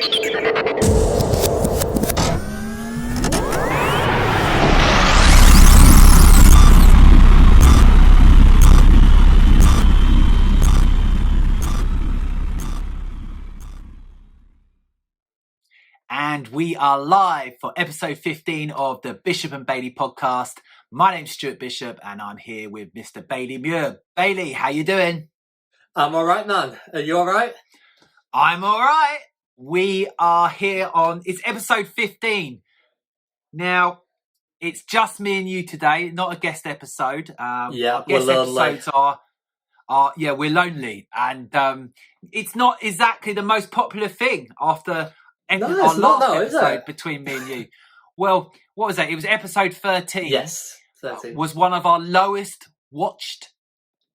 And we are live for episode 15 of the Bishop and Bailey podcast. My name's Stuart Bishop and I'm here with Mr. Bailey Muir. Bailey, how you doing? I'm all right, man. Are you all right? I'm all right. We are here on, it's episode 15. Now, it's just me and you today, not a guest episode. Yeah, guest we're lonely. episodes yeah, we're lonely. And it's not exactly the most popular thing after our last episode between me and you. Well, what was that? It was episode 13. Yes, 13. Was one of our lowest watched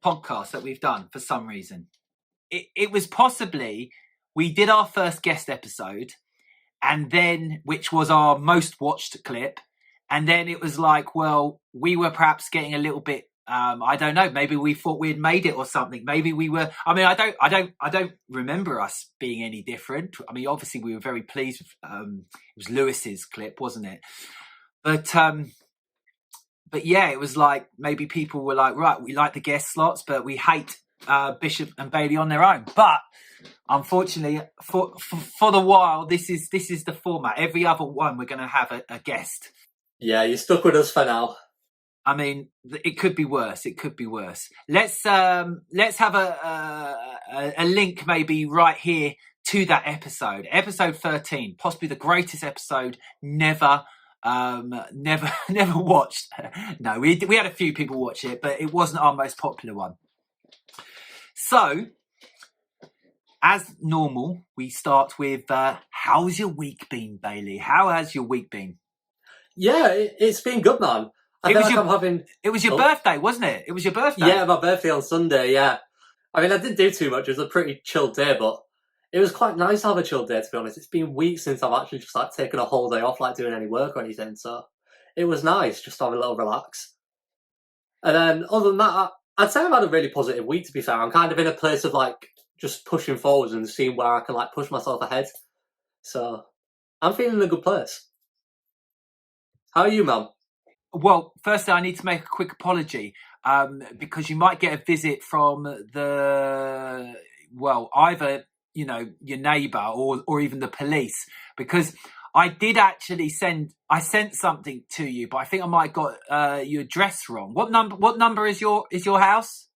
podcasts that we've done for some reason. It was possibly, we did our first guest episode, and then, which was our most watched clip, and then it was like, well, we were perhaps getting a little bit, I don't know, maybe we thought we had made it or something. Maybe we were, I mean, I don't remember us being any different. I mean, obviously we were very pleased with, it was Lewis's clip, wasn't it? But yeah, it was like, maybe people were like, right, we like the guest slots, but we hate Bishop and Bailey on their own. But unfortunately, for the while, this is the format. Every other one, we're going to have a guest. Yeah, you're stuck with us for now. I mean, it could be worse. It could be worse. Let's have a link maybe right here to that episode 13, possibly the greatest episode never watched. No, we had a few people watch it, but it wasn't our most popular one. So, as normal, we start with how's your week been, Bailey? How has your week been? Yeah, it's been good, man. It was your birthday, wasn't it? It was your birthday. Yeah, my birthday on Sunday, yeah. I mean, I didn't do too much. It was a pretty chilled day, but it was quite nice to have a chilled day, to be honest. It's been weeks since I've actually just taken a whole day off, doing any work or anything. So it was nice just to have a little relax. And then other than that, I'd say I've had a really positive week, to be fair. I'm kind of in a place of just pushing forwards and seeing where I can push myself ahead. So I'm feeling in a good place. How are you, man? Well, firstly, I need to make a quick apology because you might get a visit from either, your neighbour or even the police, because I did actually sent something to you, but I think I might have got your address wrong. What number is your house?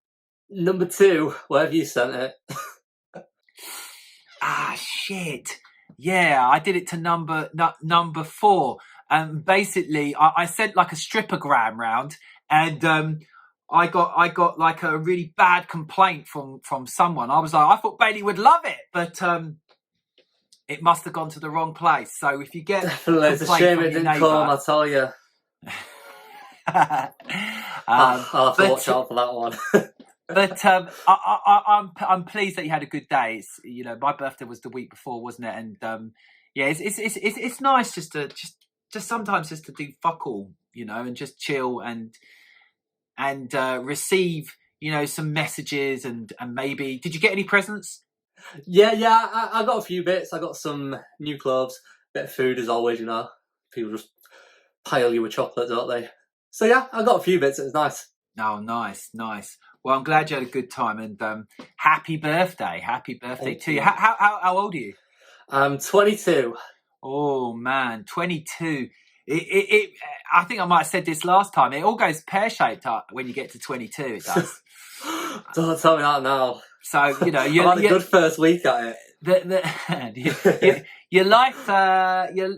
Number 2, wherever you sent it. Shit. Yeah, I did it to number 4. Basically, I sent a strippergram round, and I got a really bad complaint from someone. I was like, I thought Bailey would love it, but it must have gone to the wrong place. So if you get definitely, it's a shame it didn't come. I tell you. I'll have to watch out for that one. But I'm pleased that you had a good day. It's, my birthday was the week before, wasn't it? And yeah, it's nice just sometimes just to do fuck all, and just chill and receive, some messages and maybe. Did you get any presents? Yeah, I got a few bits. I got some new clothes, bit of food as always. People just pile you with chocolate, don't they? So yeah, I got a few bits. It was nice. Oh, nice. Well, I'm glad you had a good time, and happy birthday to you. How old are you? I'm 22. Oh man, 22. I think I might have said this last time. It all goes pear-shaped up when you get to 22. It does. Don't tell me that now. So I've had a good first week at it. Your life,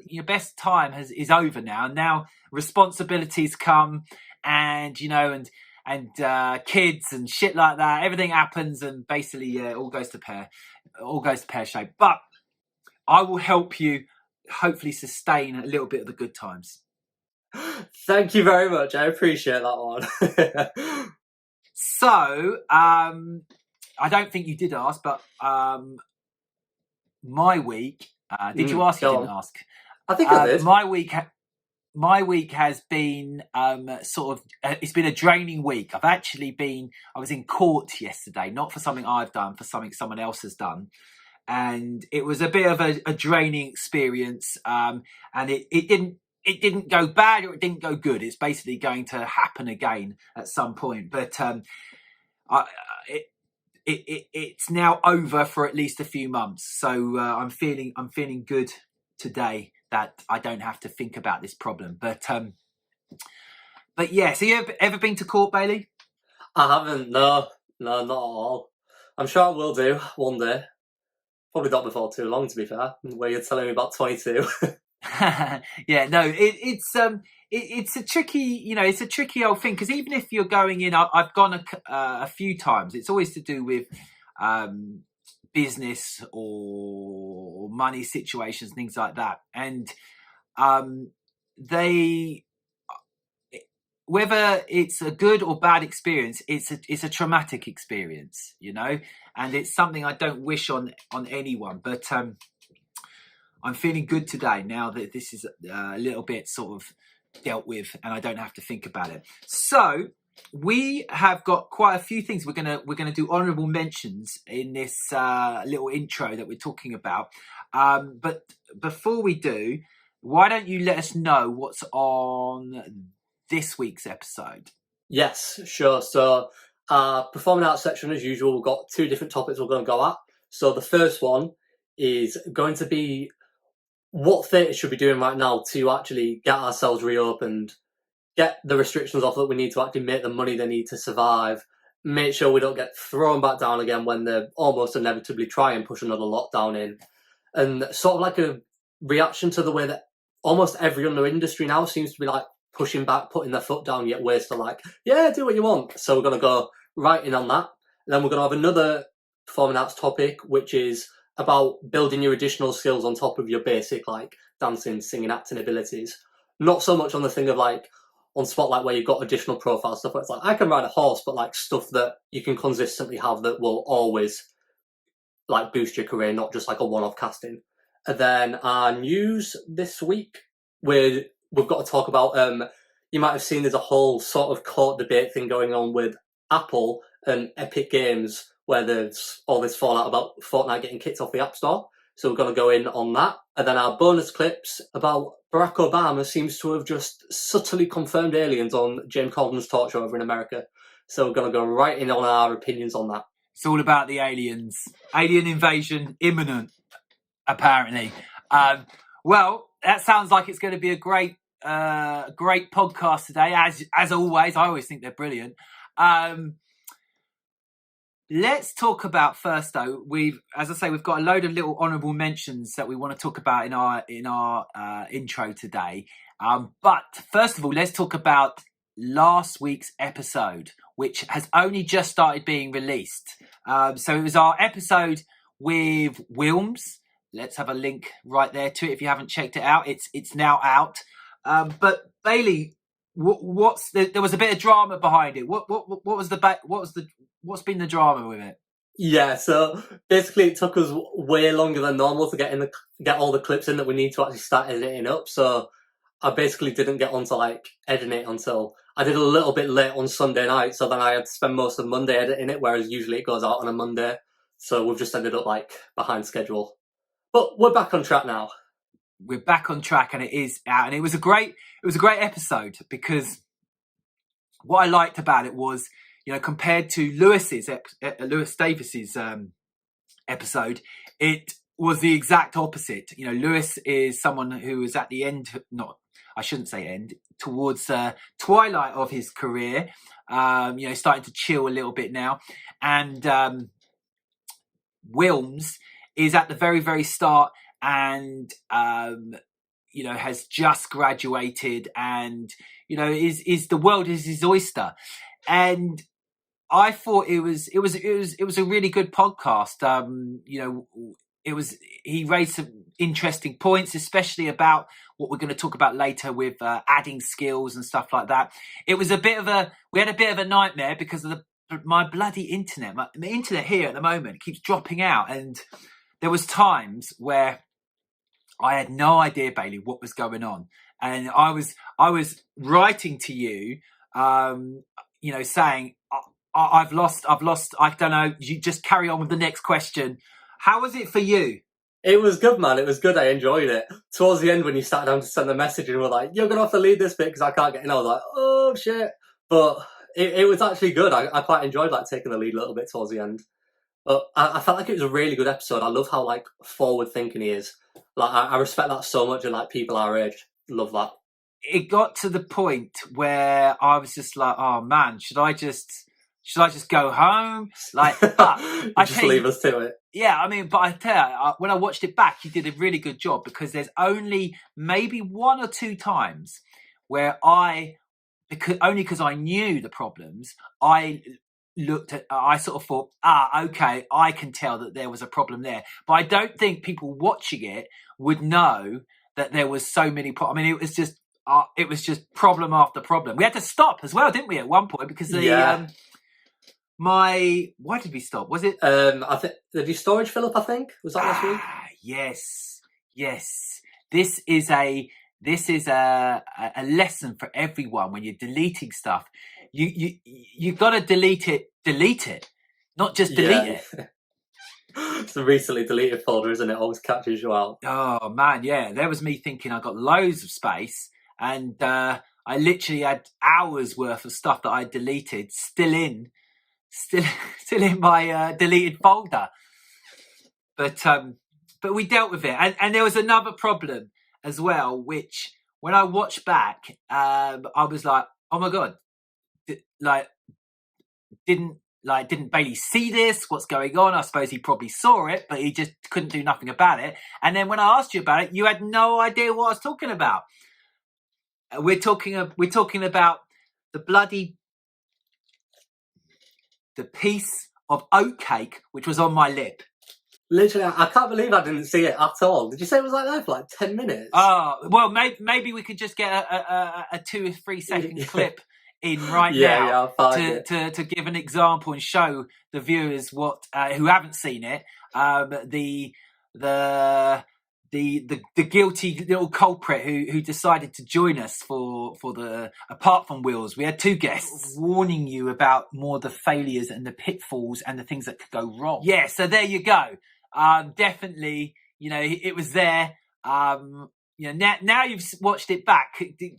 your best time is over now. Now responsibilities come, and and kids and shit like that. Everything happens, and basically, it all goes to pear-shaped. But I will help you hopefully sustain a little bit of the good times. Thank you very much. I appreciate that one. So, I don't think you did ask, but my week. Did you ask? You didn't ask. I think I did. My week has been it's been a draining week. I was in court yesterday, not for something I've done, for something someone else has done. and it was a bit of a draining experience. And it didn't go bad or it didn't go good. It's basically going to happen again at some point. But it's now over for at least a few months. So I'm feeling good today that I don't have to think about this problem. But yeah, so you ever been to court, Bailey? I haven't. No, not at all. I'm sure I will do one day. Probably not before too long, to be fair. Where you're telling me about 22. Yeah, no, it's a tricky, it's a tricky old thing, because even if you're going in, I've gone a few times. It's always to do with business or money situations, things like that, and whether it's a good or bad experience, it's a traumatic experience, and it's something I don't wish on anyone. But I'm feeling good today now that this is a little bit sort of dealt with and I don't have to think about it. So we have got quite a few things. We're gonna do honourable mentions in this little intro that we're talking about. But before we do, why don't you let us know what's on this week's episode? Yes, sure. So performing arts section, as usual, we've got two different topics we're going to go at. So the first one is going to be what theatre should be doing right now to actually get ourselves reopened, get the restrictions off that we need to actually make the money they need to survive, make sure we don't get thrown back down again when they almost inevitably try and push another lockdown in. And sort of like a reaction to the way that almost every other industry now seems to be like pushing back, putting their foot down, yet we're still like, yeah, do what you want. So we're going to go right in on that. And then we're going to have another performing arts topic, which is about building your additional skills on top of your basic like dancing, singing, acting abilities. Not so much on the thing of like on Spotlight where you've got additional profile stuff where it's like I can ride a horse, but like stuff that you can consistently have that will always like boost your career, not just like a one-off casting. And then our news this week, we've got to talk about you might have seen there's a whole sort of court debate thing going on with Apple and Epic Games, where there's all this fallout about Fortnite getting kicked off the App Store. So we're going to go in on that. And then our bonus clips about Barack Obama seems to have just subtly confirmed aliens on James Corden's talk show over in America. So we're going to go right in on our opinions on that. It's all about the aliens. Alien invasion imminent, apparently. Well, that sounds like it's going to be a great podcast today. As always, I always think they're brilliant. Let's talk about first, though. As I say, we've got a load of little honourable mentions that we want to talk about in our intro today. But first of all, let's talk about last week's episode, which has only just started being released. So it was our episode with Wilms. Let's have a link right there to it if you haven't checked it out. It's now out. But Bailey, there was a bit of drama behind it. What's been the drama with it? Yeah, so basically it took us way longer than normal to get all the clips in that we need to actually start editing up. So I basically didn't get onto like editing it until I did a little bit late on Sunday night. So then I had to spend most of Monday editing it, whereas usually it goes out on a Monday. So we've just ended up like behind schedule. But we're back on track now. We're back on track, and it is out, and it was a great episode, because what I liked about it was, compared to Lewis Davis's episode, it was the exact opposite. Lewis is someone who is at the end, I shouldn't say end, towards twilight of his career, starting to chill a little bit now, and Wilms is at the very, very start, and has just graduated, and is the world is his oyster. And I thought it was a really good podcast. He raised some interesting points, especially about what we're going to talk about later with adding skills and stuff like that. We had a bit of a nightmare because of my bloody internet. My internet here at the moment keeps dropping out, and there was times where I had no idea, Bailey, what was going on, and I was writing to you, saying I've lost. I don't know. You just carry on with the next question. How was it for you? It was good, man. It was good. I enjoyed it. Towards the end, when you started having to send the message and were like, "You're gonna have to lead this bit because I can't get in," I was like, "Oh shit!" But it was actually good. I quite enjoyed like taking the lead a little bit towards the end. But I felt like it was a really good episode. I love how like forward thinking he is. Like I respect that so much, and like people our age love that. It got to the point where I was just like, "Oh man, should I just go home?" Like, but I just leave us to it. Yeah, I mean, but I tell you, when I watched it back, he did a really good job because there's only maybe one or two times where because I knew the problems, I sort of thought, okay, I can tell that there was a problem there. But I don't think people watching it would know that there was so many problems. I mean, it was just problem after problem. We had to stop as well, didn't we, at one point because why did we stop? Was it? I think did your storage fill up? I think was that last week. Yes. This is a lesson for everyone when you're deleting stuff. You got to delete it, not just delete it. It's a recently deleted folder, isn't it? Always catches you out. Oh man, yeah. There was me thinking I got loads of space, and I literally had hours worth of stuff that I deleted still in my deleted folder. But we dealt with it, and there was another problem as well, which when I watched back, I was like, oh my god, didn't Bailey see this? What's going on? I suppose he probably saw it, but he just couldn't do nothing about it. And then when I asked you about it, you had no idea what I was talking about. We're talking about the piece of oatcake which was on my lip. Literally, I can't believe I didn't see it at all. Did you say it was like that for like 10 minutes? Oh, well, maybe we could just get a 2 or 3 second clip in now to give an example and show the viewers what who haven't seen it the guilty little culprit who decided to join us for the Apart From Wheels. We had 2 guests warning you about more the failures and the pitfalls and the things that could go wrong. Yeah, so there you go. Definitely, it was there. Now you've watched it back. Did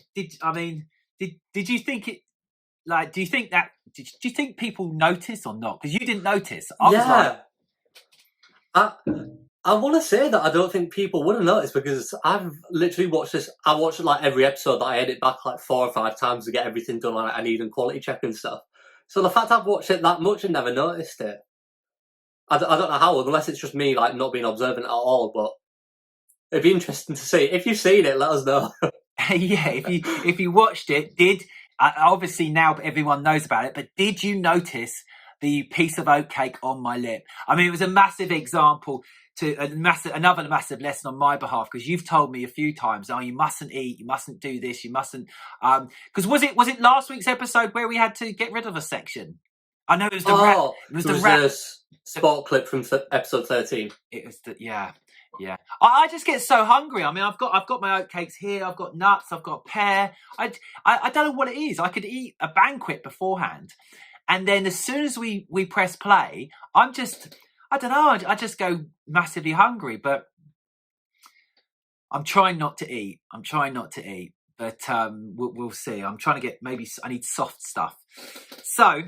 you think it? Like, do you think people notice or not? Because you didn't notice. I want to say that I don't think people would have noticed because I've literally watched this. I watched like every episode that I edit back like 4 or 5 times to get everything done like I need and quality check and stuff. So the fact I've watched it that much and never noticed it, I don't know how, unless it's just me like not being observant at all. But it'd be interesting to see. If you've seen it, let us know. Yeah, if you watched it, obviously now everyone knows about it, but did you notice the piece of oatcake on my lip? I mean, it was a massive example to another massive lesson on my behalf, because you've told me a few times, you mustn't eat, you mustn't do this, you mustn't. Because was it last week's episode where we had to get rid of a section? I know it was the rat. It was the spot clip from episode 13. It was yeah. I just get so hungry. I mean, I've got my oatcakes here. I've got nuts. I've got pear. I don't know what it is. I could eat a banquet beforehand, and then as soon as we press play, I don't know. I just go massively hungry. But I'm trying not to eat. But we'll see. I'm trying to get, maybe I need soft stuff. So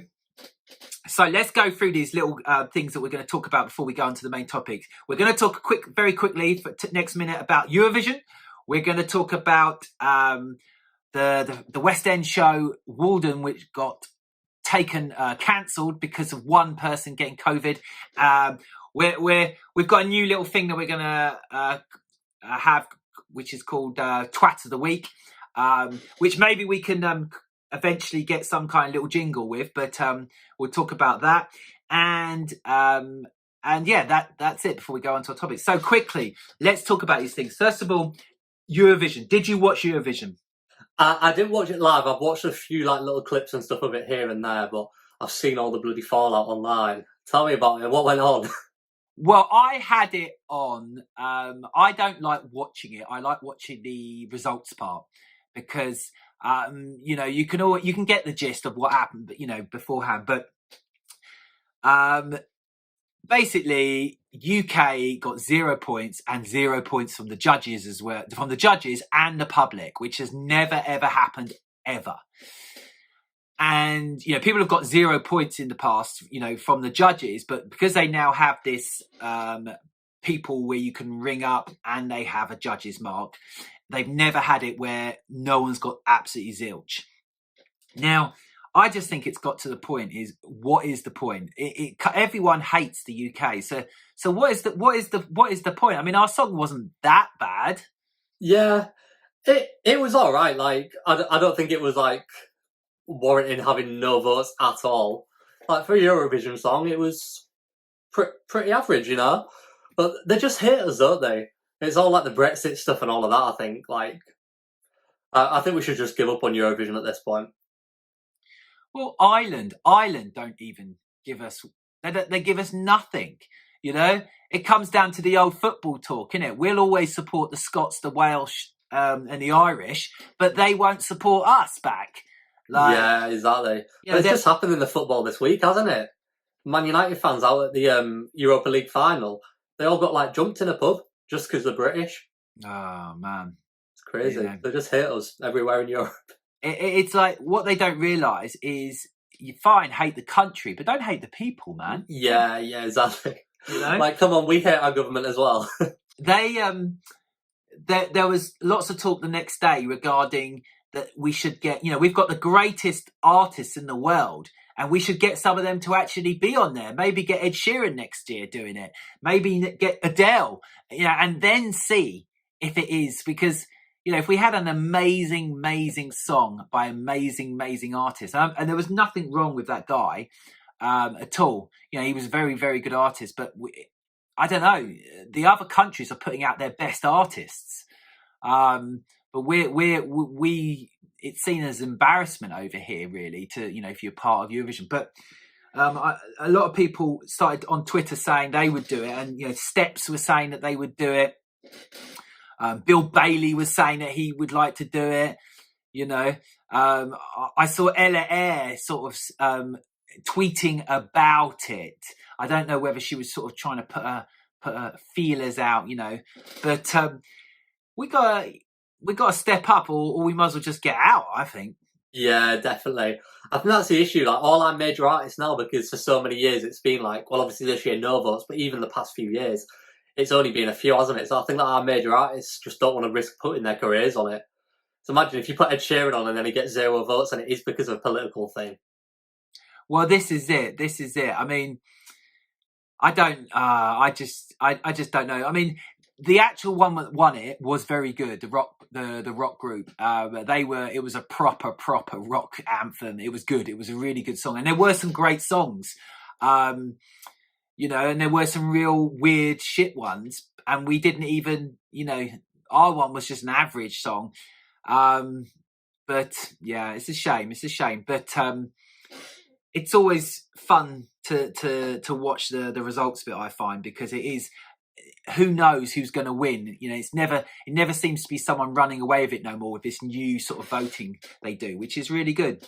let's go through these little things that we're going to talk about before we go on to the main topic. We're going to talk very quickly for next minute about Eurovision. We're going to talk about the West End show Walden, which got cancelled because of one person getting COVID. We've got a new little thing that we're going to have, which is called Twat of the Week, which maybe we can eventually get some kind of little jingle with, but we'll talk about that. And yeah, that's it before we go on to our topic. So quickly, let's talk about these things. First of all, Eurovision. Did you watch Eurovision? I didn't watch it live. I've watched a few like little clips and stuff of it here and there, but I've seen all the bloody fallout online. Tell me about it. What went on? Well, I had it on. I don't like watching it. I like watching the results part because you can get the gist of what happened, beforehand. But basically, UK got 0 points and 0 points from the judges as well, from the judges and the public, which has never ever happened ever. And people have got 0 points in the past, from the judges, but because they now have this people where you can ring up and they have a judge's mark, they've never had it where no one's got absolutely zilch. Now, I just think it's got to the point is, what is the point? Everyone hates the UK. So what is the point? I mean, our song wasn't that bad. Yeah, it was all right. Like, I don't think it was like warranting having no votes at all. Like, for a Eurovision song, it was pretty average, But they just hate us, don't they? It's all like the Brexit stuff and all of that, I think. Like, I think we should just give up on Eurovision at this point. Well, Ireland don't even give us, they give us nothing, It comes down to the old football talk, innit? We'll always support the Scots, the Welsh, and the Irish, but they won't support us back. Yeah, exactly. It's just happened in the football this week, hasn't it? Man United fans out at the Europa League final, they all got jumped in a pub just because they're British. Oh man, it's crazy. They just hate us everywhere in Europe. It's like, what they don't realise is, you hate the country, but don't hate the people, man. Yeah, exactly. Like, come on, we hate our government as well. There was lots of talk the next day regarding that we should get, we've got the greatest artists in the world, and we should get some of them to actually be on there. Maybe get Ed Sheeran next year doing it. Maybe get Adele, and then see if it is, because if we had an amazing song by amazing artist, and there was nothing wrong with that guy at all. He was a very, very good artist, but I don't know. The other countries are putting out their best artists, but we it's seen as embarrassment over here, really, to if you're part of Eurovision. But a lot of people started on Twitter saying they would do it, and Steps were saying that they would do it. Bill Bailey was saying that he would like to do it. I saw Eyre sort of tweeting about it. I don't know whether she was sort of trying to put her feelers out, but we got to step up, or we might as well just get out, I think. Yeah, definitely. I think that's the issue. Like, all our major artists now, because for so many years it's been like, well, obviously this year no votes, but even the past few years, it's only been a few, hasn't it? So I think that our major artists just don't want to risk putting their careers on it. So imagine if you put Ed Sheeran on and then he gets 0 votes, and it is because of a political thing. Well, this is it. I mean, I just don't know. I mean, the actual one that won it was very good. The rock group. It was a proper rock anthem. It was good. It was a really good song, and there were some great songs. And there were some real weird shit ones, and we didn't even, our one was just an average song. But yeah, it's a shame. But it's always fun to watch the results of it, I find, because it is, who knows who's going to win. It never seems to be someone running away with it no more with this new sort of voting they do, which is really good.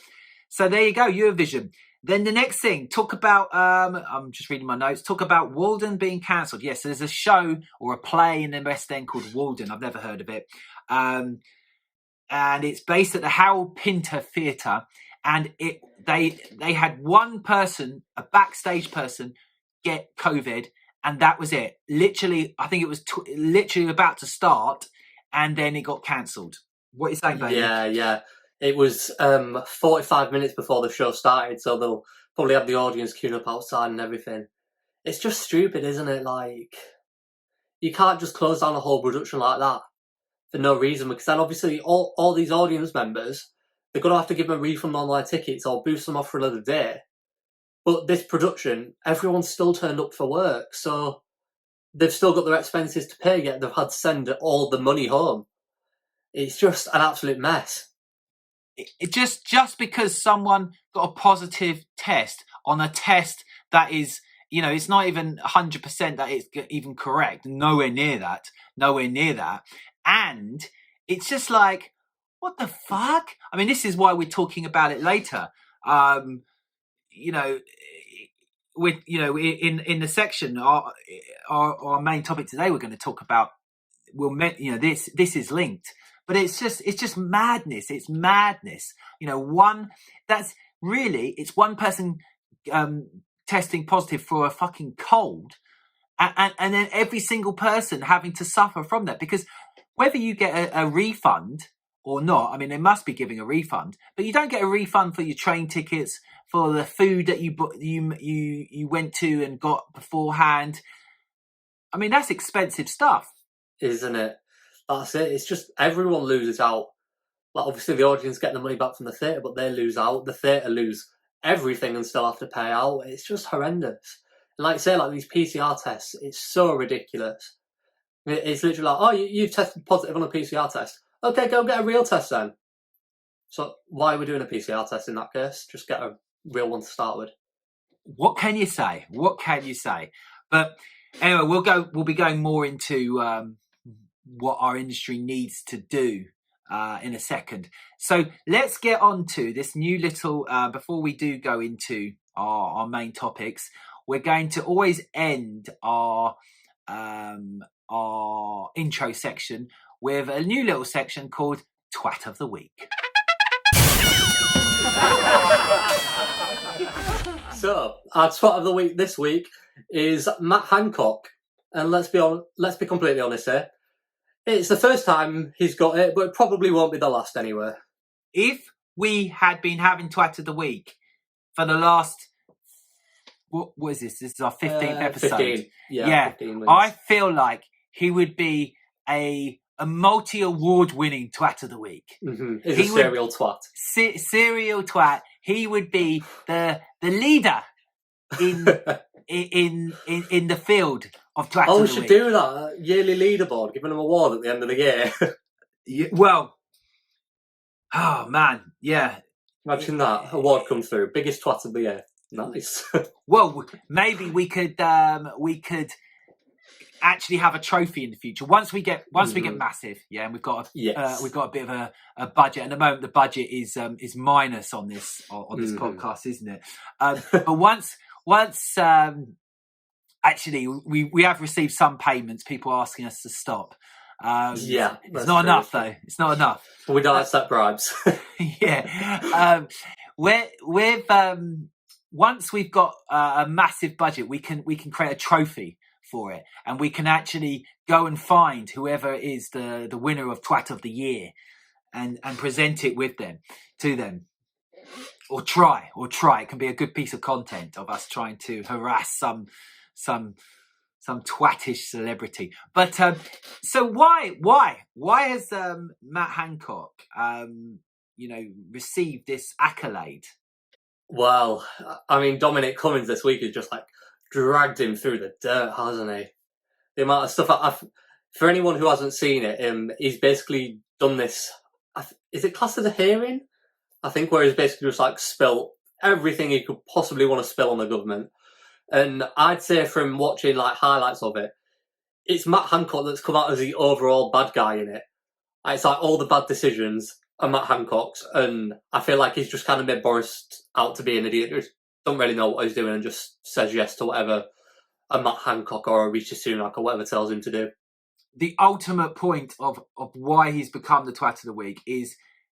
So there you go, Eurovision. Then the next thing, talk about, I'm just reading my notes, talk about Walden being cancelled. Yes, there's a show or a play in the West End called Walden. I've never heard of it. And it's based at the Harold Pinter Theatre. And they had one person, a backstage person, get COVID, and that was it. Literally, I think it was literally about to start, and then it got cancelled. What are you saying, baby? Yeah. It was 45 minutes before the show started, so they'll probably have the audience queuing up outside and everything. It's just stupid, isn't it? Like, you can't just close down a whole production like that for no reason, because then obviously all these audience members, they're going to have to give them a refund on their tickets or boost them off for another day. But this production, everyone's still turned up for work, so they've still got their expenses to pay, yet they've had to send all the money home. It's just an absolute mess. It just because someone got a positive test on a test that is, it's not even 100% that it's even correct. Nowhere near that. And it's just like, what the fuck? I mean, this is why we're talking about it later. with in the section, our main topic today, we're going to talk about. This is linked, but it's just madness. It's madness. It's one person testing positive for a fucking cold, and then every single person having to suffer from that, because whether you get a refund or not, I mean, they must be giving a refund, but you don't get a refund for your train tickets, for the food that you went to and got beforehand. I mean, that's expensive stuff, isn't it? That's it. It's just everyone loses out. Like, obviously the audience get the money back from the theatre, but they lose out. The theatre lose everything and still have to pay out. It's just horrendous. And like I say, like these PCR tests, it's so ridiculous. It's literally like, oh, you've tested positive on a PCR test. Okay, go get a real test then. So why are we doing a PCR test in that case? Just get a real one to start with. What can you say? But anyway, we'll be going more into what our industry needs to do in a second. So let's get on to this new little, before we do go into our main topics, we're going to always end our intro section with a new little section called Twat of the Week. So, our Twat of the Week this week is Matt Hancock. And let's be completely honest here. It's the first time he's got it, but it probably won't be the last anyway. If we had been having Twat of the Week for the last... What was this? This is our 15th episode. 15. Yeah. 15 weeks. I feel like he would be a multi-award winning Twat of the Week. Mm-hmm. He's a serial twat. Serial twat. He would be the leader in in the field of Twat of the Week. Oh, we should do that yearly leaderboard, giving him an award at the end of the year. Yeah, well, oh man, yeah. Imagine that award comes through, biggest twat of the year. Nice. Well, maybe we could actually have a trophy in the future once we get massive, and we've got a bit of a budget. At the moment, the budget is minus on this podcast, isn't it? But once actually we have received some payments, people asking us to stop. It's not enough though. It's not enough. We don't accept bribes. Yeah. Once we've got a massive budget, we can create a trophy for it, and we can actually go and find whoever is the winner of Twat of the Year and present it to them, or try. It can be a good piece of content of us trying to harass some twattish celebrity. But so why has Matt Hancock received this accolade? Well, I mean, Dominic Cummings this week has just like dragged him through the dirt, hasn't he? The amount of stuff for anyone who hasn't seen it, he's basically done this. Is it classed as a hearing? I think, where he's basically just like spilt everything he could possibly want to spill on the government. And I'd say from watching like highlights of it, it's Matt Hancock that's come out as the overall bad guy in it. It's like all the bad decisions are Matt Hancock's, and I feel like he's just kind of made Boris out to be an idiot who don't really know what he's doing and just says yes to whatever a Matt Hancock or a Rishi Sunak or whatever tells him to do. The ultimate point of why he's become the Twat of the Week is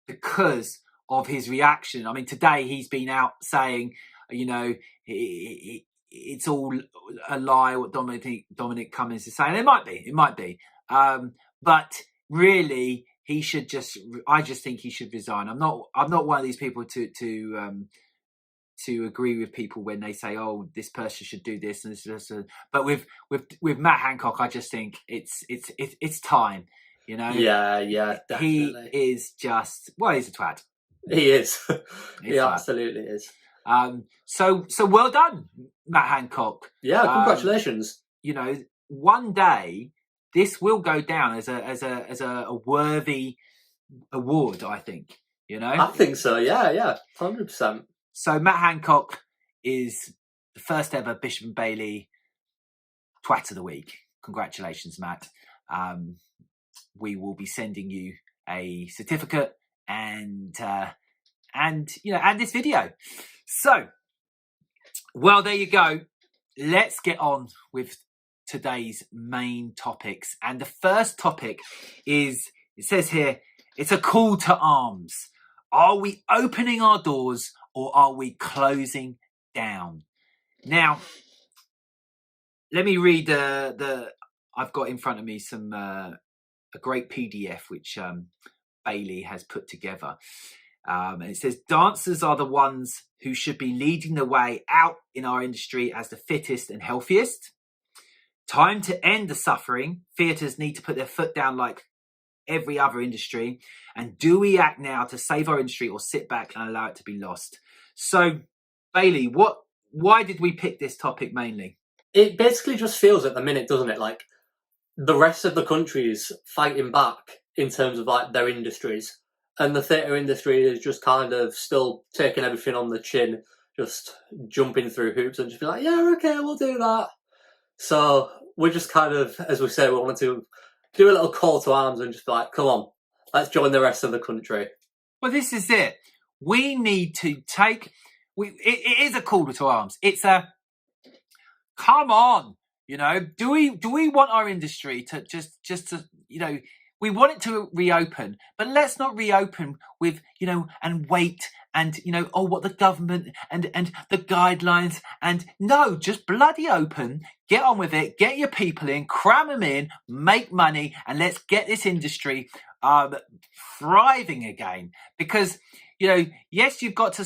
because of his reaction. I mean, today he's been out saying, it's all a lie what Dominic Cummings is saying. It might be. But really, he should I just think he should resign. I'm not one of these people to agree with people when they say, "Oh, this person should do this and this." But with Matt Hancock, I just think it's time. Yeah, definitely. He is just he's a twat. He is. He absolutely is. So well done, Matt Hancock. Yeah, congratulations. One day this will go down as a worthy award, I think. I think so. Yeah, 100%. So Matt Hancock is the first ever Bishop and Bailey Twat of the Week. Congratulations, Matt. We will be sending you a certificate and this video. So Well, there you go. Let's get on with today's main topics. And the first topic is, it says here, it's a call to arms. Are we opening our doors or are we closing down? Now, let me read I've got in front of me some a great PDF which Bailey has put together. And it says, dancers are the ones who should be leading the way out in our industry as the fittest and healthiest. Time to end the suffering. Theatres need to put their foot down like every other industry. And do we act now to save our industry or sit back and allow it to be lost? So, Bailey, why did we pick this topic mainly? It basically just feels at the minute, doesn't it, like the rest of the country is fighting back in terms of like their industries. And the theatre industry is just kind of still taking everything on the chin, just jumping through hoops and just be like, yeah, okay, we'll do that. So we're just kind of, as we say, we wanted to do a little call to arms and just be like, come on, let's join the rest of the country. Well, this is it. We need to take... It is a call to arms. It's a, come on, do we want our industry to just to, we want it to reopen, but let's not reopen with, and wait and, what the government and the guidelines, and no, just bloody open, get on with it, get your people in, cram them in, make money, and let's get this industry thriving again. Because, yes, you've got to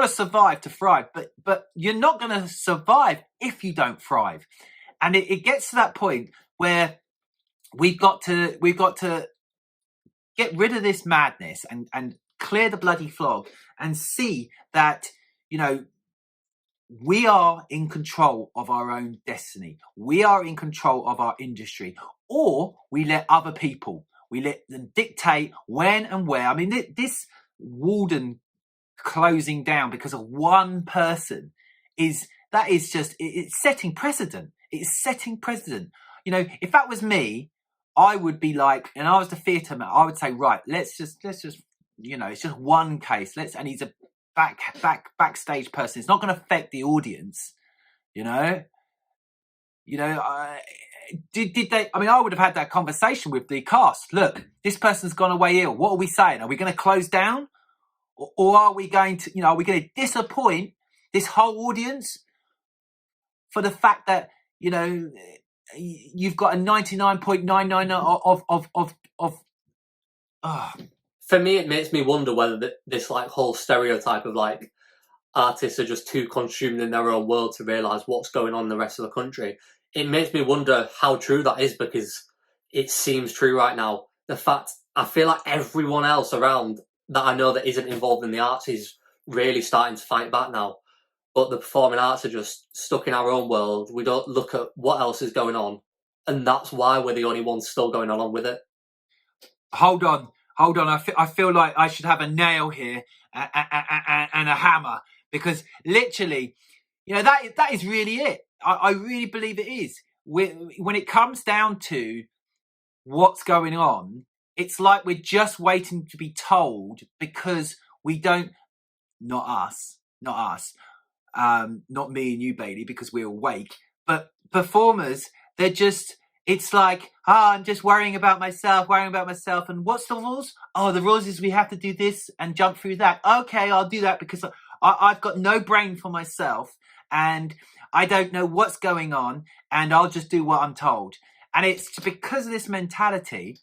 survive to thrive, but you're not going to survive if you don't thrive. And it gets to that point where we've got to get rid of this madness and clear the bloody flog and see that, we are in control of our own destiny. We are in control of our industry, or we let other people, we let them dictate when and where. I mean, this Walden closing down because of one person it's setting precedent. It's setting precedent. If that was me, I would be like, and I was the theatre man, I would say, right, let's just it's just one case. And he's a backstage person. It's not going to affect the audience, Did they? I mean, I would have had that conversation with the cast. Look, this person's gone away ill. What are we saying? Are we going to close down, or are we going to, are we going to disappoint this whole audience for the fact that you've got a 99.99 of. For me, it makes me wonder whether this like whole stereotype of like artists are just too consumed in their own world to realise what's going on in the rest of the country. It makes me wonder how true that is, because it seems true right now. The fact, I feel like everyone else around that I know that isn't involved in the arts is really starting to fight back now. But the performing arts are just stuck in our own world. We don't look at what else is going on. And that's why we're the only ones still going along with it. Hold on. I feel like I should have a nail here and a hammer, because literally, that is really it. I really believe it is. When it comes down to what's going on, it's like we're just waiting to be told, because we don't, not us, not me and you, Bailey, because we're awake, but performers, they're just, it's like, I'm just worrying about myself. And what's the rules? Oh, the rules is we have to do this and jump through that. Okay, I'll do that because I've got no brain for myself and I don't know what's going on, and I'll just do what I'm told. And it's because of this mentality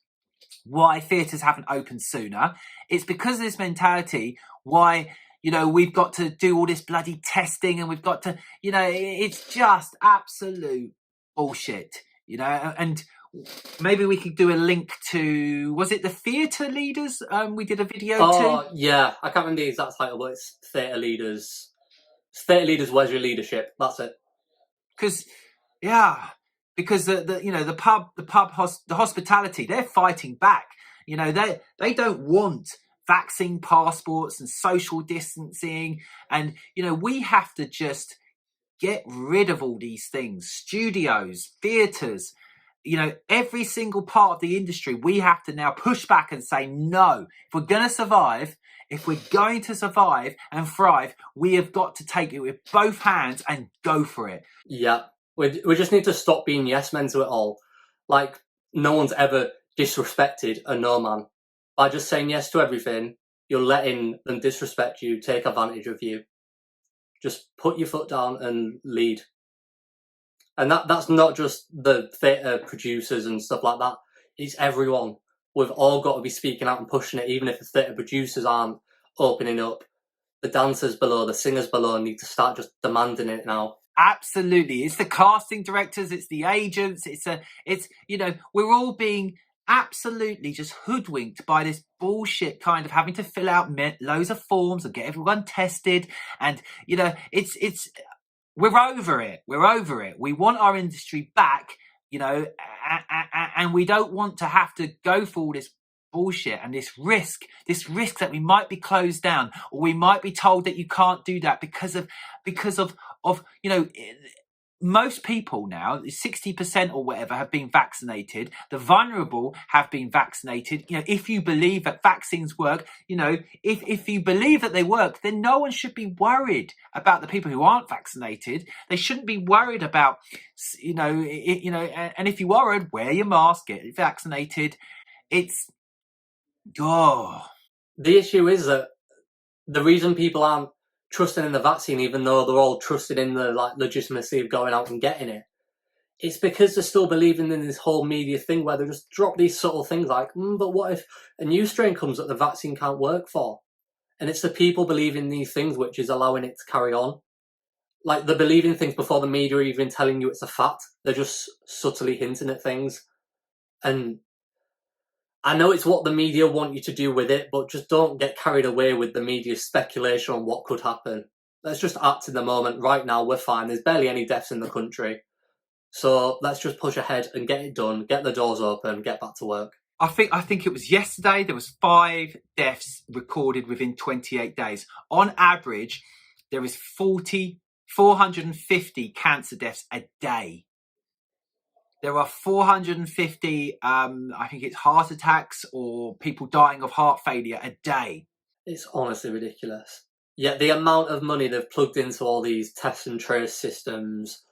why theatres haven't opened sooner. It's because of this mentality why, we've got to do all this bloody testing, and we've got to, it's just absolute bullshit. And maybe we could do a link to, was it the theatre leaders? We did a video to. Oh, yeah. I can't remember the exact title, but it's Theatre Leaders. Theatre Leaders, Where's Your Leadership? That's it. Because the hospitality, they're fighting back. They don't want vaccine passports and social distancing. And, we have to just get rid of all these things. Studios, theatres, every single part of the industry, we have to now push back and say, no, if we're going to survive, If we're going to survive and thrive, we have got to take it with both hands and go for it. Yeah. We just need to stop being yes men to it all. Like, no one's ever disrespected a no man. By just saying yes to everything, you're letting them disrespect you, take advantage of you. Just put your foot down and lead. And that's not just the theatre producers and stuff like that. It's everyone. We've all got to be speaking out and pushing it, even if the theatre producers aren't opening up. The dancers below, the singers below need to start just demanding it now. Absolutely. It's the casting directors, it's the agents, it's we're all being absolutely just hoodwinked by this bullshit kind of having to fill out loads of forms and get everyone tested. And, it's we're over it. We're over it. We want our industry back, and we don't want to have to go for all this bullshit and this risk that we might be closed down, or we might be told that you can't do that because of most people now, 60% or whatever, have been vaccinated. The vulnerable have been vaccinated. If you believe that vaccines work, if you believe that they work, then no one should be worried about the people who aren't vaccinated. They shouldn't be worried about, and if you worried, wear your mask, get vaccinated. It's, The issue is that the reason people aren't trusting in the vaccine, even though they're all trusted in the legitimacy of going out and getting it, it's because they're still believing in this whole media thing where they just drop these subtle things like, but what if a new strain comes that the vaccine can't work for? And it's the people believing these things which is allowing it to carry on. Like, they're believing things before the media are even telling you it's a fact. They're just subtly hinting at things. And I know it's what the media want you to do with it, but just don't get carried away with the media's speculation on what could happen. Let's just act in the moment. Right now, we're fine. There's barely any deaths in the country. So let's just push ahead and get it done, get the doors open, get back to work. I think it was yesterday, there was 5 deaths recorded within 28 days. On average, there is 450 cancer deaths a day. There are 450, I think it's heart attacks or people dying of heart failure a day. It's honestly ridiculous. Yet the amount of money they've plugged into all these test and trace systems,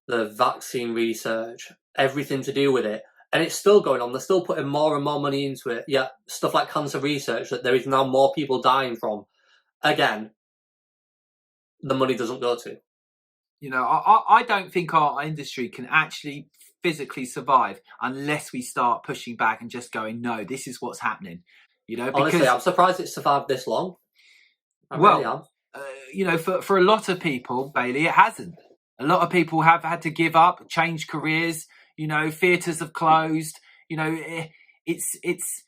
the vaccine research, everything to do with it, and it's still going on. They're still putting more and more money into it. Yet stuff like cancer research that there is now more people dying from, again, the money doesn't go to. I don't think our industry can actually physically survive unless we start pushing back and just going, no, this is what's happening. Because, honestly, I'm surprised it's survived this long. I really am. For a lot of people, Bailey, it hasn't. A lot of people have had to give up, change careers. Theatres have closed. It's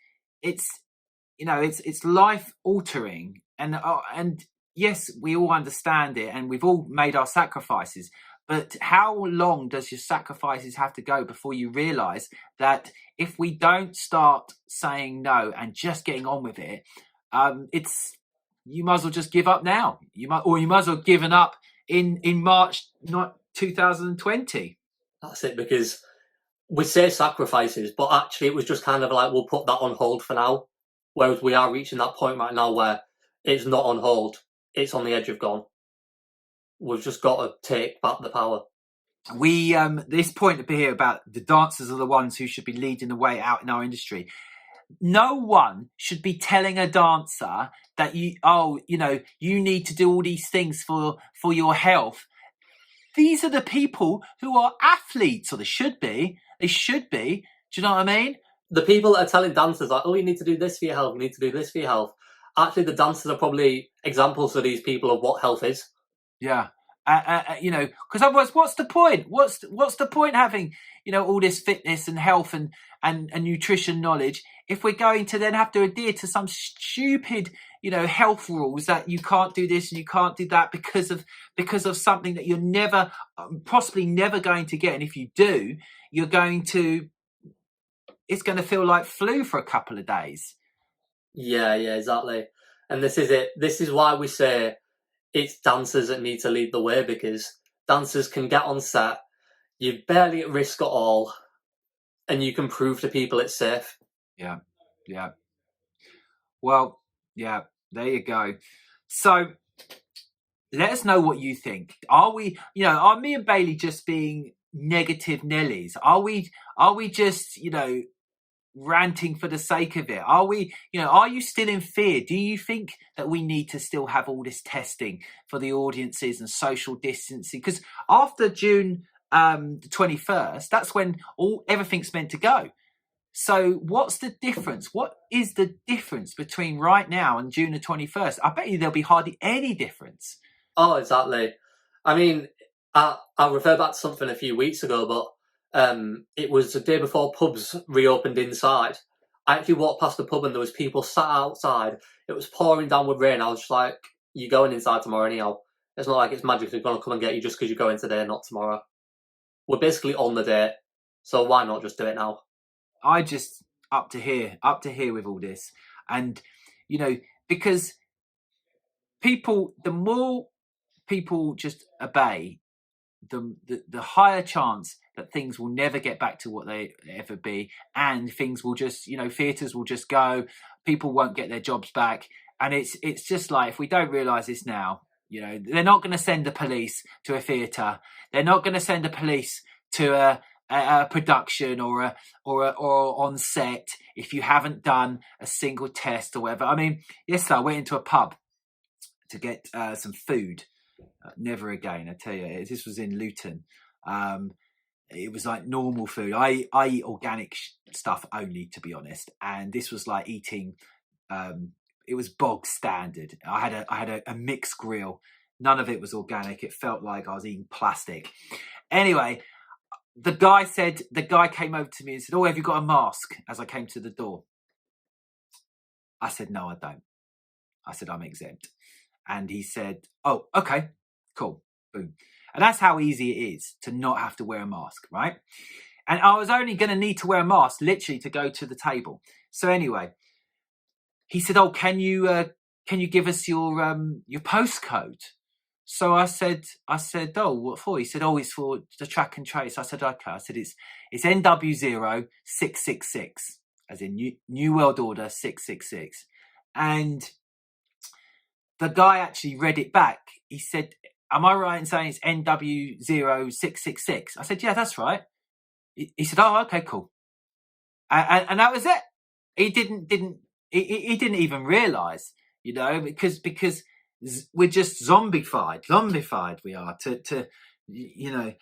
life altering, and yes, we all understand it, and we've all made our sacrifices. But how long does your sacrifices have to go before you realise that if we don't start saying no and just getting on with it, you might as well just give up now. You might as well given up in March, not 2020. That's it, because we say sacrifices, but actually it was just kind of like, we'll put that on hold for now. Whereas we are reaching that point right now where it's not on hold, it's on the edge of gone. We've just got to take back the power. We this point up here about the dancers are the ones who should be leading the way out in our industry. No one should be telling a dancer that you need to do all these things for your health. These are the people who are athletes, or they should be. Do you know what I mean? The people that are telling dancers like, oh, you need to do this for your health, you need to do this for your health. Actually, the dancers are probably examples for these people of what health is. Yeah. Because otherwise, what's the point? What's the point having, all this fitness and health and nutrition knowledge if we're going to then have to adhere to some stupid, health rules that you can't do this and you can't do that because of something that you're possibly never going to get. And if you do, it's going to feel like flu for a couple of days. Yeah, exactly. And this is it. This is why we say it's dancers that need to lead the way, because dancers can get on set, you're barely at risk at all, and you can prove to people it's safe. Yeah. Well, yeah. There you go. So let us know what you think. Are we, are me and Bailey just being negative Nellies? Are we just, ranting for the sake of it? Are we, are you still in fear? Do you think that we need to still have all this testing for the audiences and social distancing? Because after June the 21st, that's when everything's meant to go. So what's the difference? What is the difference between right now and June the 21st? I bet you there'll be hardly any difference. Oh, exactly. I mean, I'll refer back to something a few weeks ago, but it was the day before pubs reopened inside. I actually walked past the pub and there was people sat outside. It was pouring down with rain. I was just like, you're going inside tomorrow anyhow. It's not like it's magically going to come and get you just because you're going today, not tomorrow. We're basically on the date, so why not just do it now? I just up to here with all this. And, because the more people just obey, the higher chance that things will never get back to what they ever be, and things will just, theatres will just go, people won't get their jobs back. And it's just like, if we don't realise this now, they're not going to send the police to a theatre. They're not going to send the police to a production or on set if you haven't done a single test or whatever. I mean, yesterday I went into a pub to get some food. Never again, I tell you. This was in Luton. It was like normal food. I eat organic stuff only, to be honest. And this was like eating. It was bog standard. I had a mixed grill. None of it was organic. It felt like I was eating plastic. Anyway, the guy came over to me and said, "Oh, have you got a mask?" As I came to the door. I said, "No, I don't." I said, "I'm exempt." And he said, "Oh, okay, cool." Boom. And that's how easy it is to not have to wear a mask, right? And I was only going to need to wear a mask literally to go to the table. So anyway, he said, "Oh, can you give us your postcode?" So I said, "Oh, what for?" He said, "Oh, it's for the track and trace." I said, "Okay." I said, it's NW0666, as in New World Order 666. And the guy actually read it back. He said, "Am I right in saying it's NW0666? I said, "Yeah, that's right." He said, "Oh, okay, cool." And that was it. He didn't even realise, because we're just zombified we are to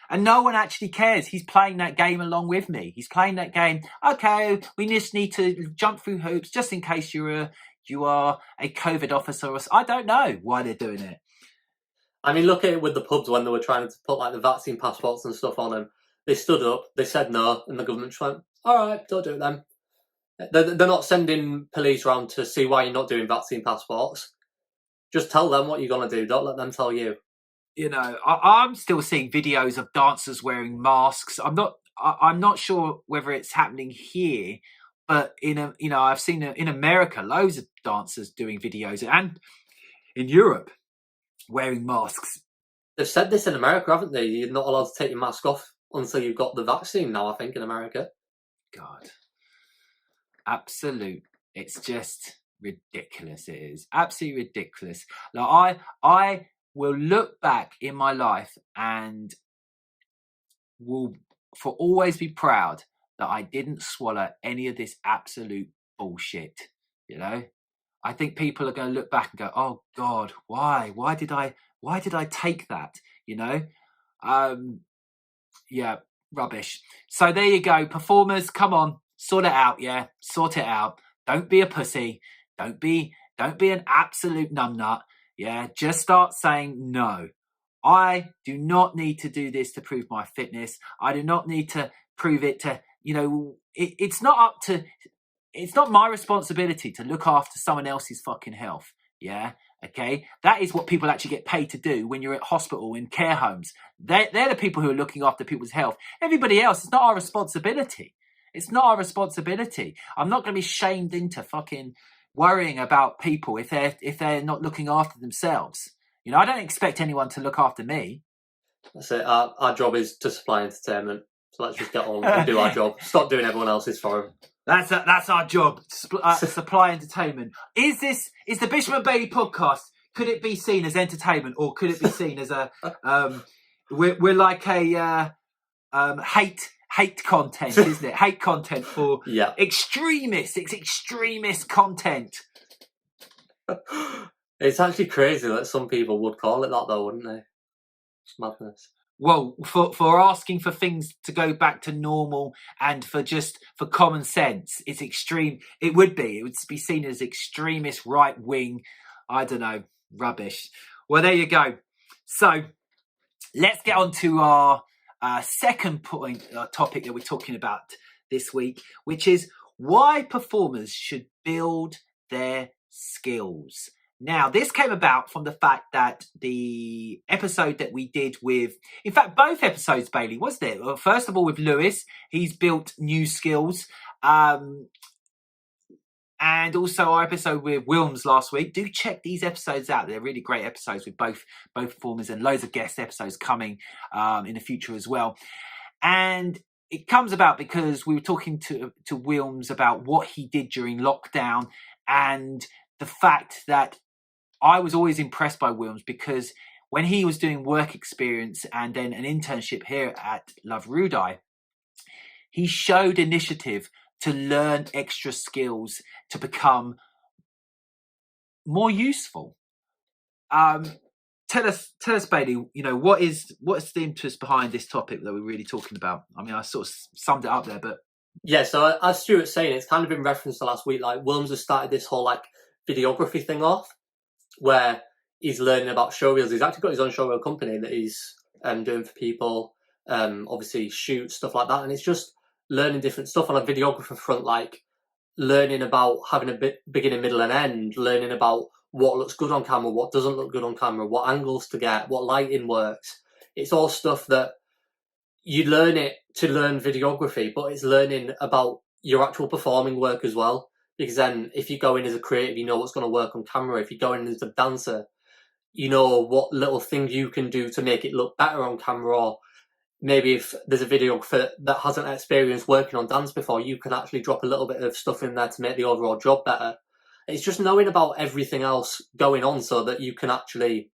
and no one actually cares. He's playing that game along with me. He's playing that game. Okay, we just need to jump through hoops just in case you are a COVID officer. I don't know why they're doing it. I mean, look at it with the pubs when they were trying to put like the vaccine passports and stuff on them. They stood up, they said no, and the government just went, "All right, don't do it then." They're not sending police around to see why you're not doing vaccine passports. Just tell them what you're going to do. Don't let them tell you. I'm still seeing videos of dancers wearing masks. I'm not sure whether it's happening here, but I've seen in America loads of dancers doing videos, and in Europe wearing masks. They've said this in America, haven't they? You're not allowed to take your mask off until you've got the vaccine now, I think, in America. God. Absolute. It's just ridiculous. It is absolutely ridiculous. Now, I will look back in my life and will for always be proud that I didn't swallow any of this absolute bullshit. I think people are going to look back and go, "Oh God, why did I take that?" Yeah, rubbish. So there you go, performers. Come on, sort it out. Yeah, sort it out. Don't be a pussy. Don't be an absolute numbnut. Yeah, just start saying no. I do not need to do this to prove my fitness. I do not need to prove it to, it's not my responsibility to look after someone else's fucking health. Yeah. Okay. That is what people actually get paid to do when you're at hospital, in care homes. They're the people who are looking after people's health. Everybody else, it's not our responsibility. It's not our responsibility. I'm not going to be shamed into fucking worrying about people if they're not looking after themselves. I don't expect anyone to look after me. That's it. Our job is to supply entertainment. So let's just get on and do our job. Stop doing everyone else's for them. That's our job. Supply entertainment. Is the Bishop and Bailey podcast? Could it be seen as entertainment, or could it be seen as a we're like a hate content, isn't it? Hate content for extremists. It's extremist content. It's actually crazy that some people would call it that, though, wouldn't they? It's madness. Well, for asking for things to go back to normal and for common sense, it's extreme. It would be seen as extremist, right wing, I don't know, rubbish. Well, there you go. So let's get on to our second topic that we're talking about this week, which is why performers should build their skills. Now, this came about from the fact that the episode that we did in fact, both episodes, Bailey, wasn't it? Well, first of all, with Lewis, he's built new skills. And also our episode with Wilms last week. Do check these episodes out. They're really great episodes with both performers, and loads of guest episodes coming in the future as well. And it comes about because we were talking to Wilms about what he did during lockdown, and the fact that I was always impressed by Wilms because when he was doing work experience and then an internship here at Love Rudeye, he showed initiative to learn extra skills to become more useful. Tell us, Bailey, what's the interest behind this topic that we're really talking about? I mean, I sort of summed it up there, but yeah. So as Stuart's saying, it's kind of in reference to last week. Like, Wilms has started this whole videography thing off, where he's learning about showreels. He's actually got his own showreel company that he's doing for people. Obviously, shoot stuff like that, and it's just learning different stuff on a videographer front, like learning about having a beginning, middle, and end. Learning about what looks good on camera, what doesn't look good on camera, what angles to get, what lighting works. It's all stuff that you learn it to learn videography, but it's learning about your actual performing work as well. Because then if you go in as a creative, you know what's going to work on camera. If you go in as a dancer, you know what little thing you can do to make it look better on camera. Or maybe if there's a videographer that hasn't experienced working on dance before, you can actually drop a little bit of stuff in there to make the overall job better. It's just knowing about everything else going on so that you can actually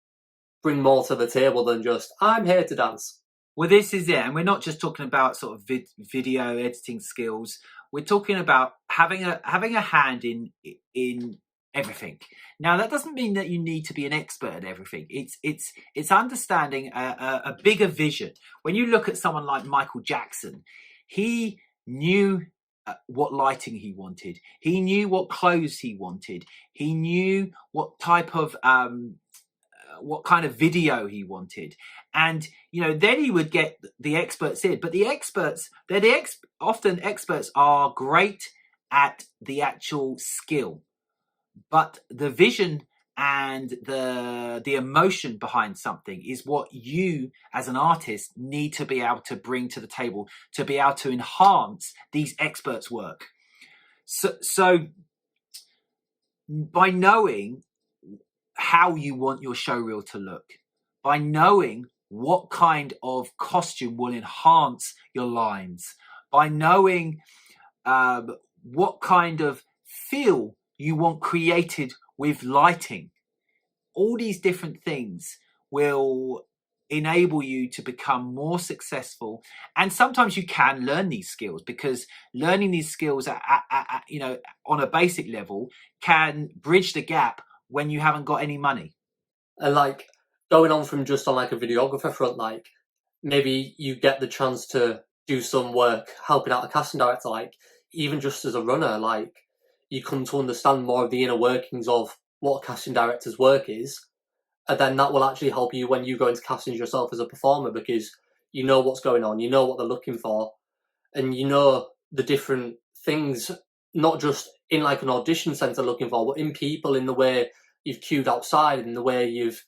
bring more to the table than just, I'm here to dance. Well, this is it. And we're not just talking about sort of video editing skills. We're talking about having a hand in everything. Now, that doesn't mean that you need to be an expert at everything. It's understanding a bigger vision. When you look at someone like Michael Jackson, he knew what lighting he wanted. He knew what clothes he wanted. He knew what type of what kind of video he wanted, and then he would get the experts in. But the experts, often experts are great at the actual skill, but the vision and the emotion behind something is what you as an artist need to be able to bring to the table to be able to enhance these experts' work. So by knowing how you want your showreel to look, by knowing what kind of costume will enhance your lines, by knowing what kind of feel you want created with lighting, all these different things will enable you to become more successful. And sometimes you can learn these skills, because learning these skills on a basic level can bridge the gap when you haven't got any money. And going on from just on a videographer front, maybe you get the chance to do some work helping out a casting director, even just as a runner, you come to understand more of the inner workings of what a casting director's work is, and then that will actually help you when you go into castings yourself as a performer, because you know what's going on, you know what they're looking for, and you know the different things, not just in an audition centre looking for, but in people, in the way you've queued outside, in the way you've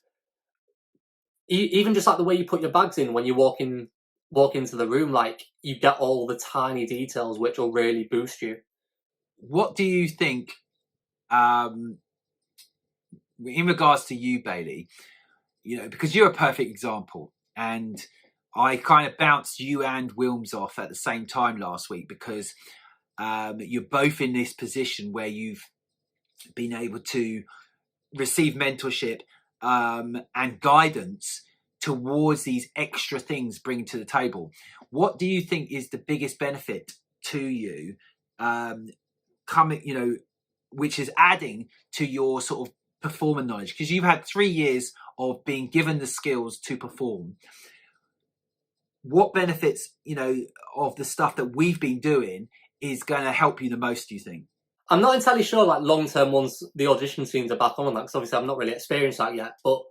even just the way you put your bags in when you walk into the room. You get all the tiny details which will really boost you. What do you think in regards to you, Bailey? Because you're a perfect example, and I kind of bounced you and Wilms off at the same time last week, because You're both in this position where you've been able to receive mentorship and guidance towards these extra things bring to the table. What do you think is the biggest benefit to you which is adding to your sort of performer knowledge? Because you've had 3 years of being given the skills to perform. What benefits, of the stuff that we've been doing is going to help you the most, do you think? I'm not entirely sure, like, long-term once the audition scenes are back on that, because obviously I've not really experienced that yet. But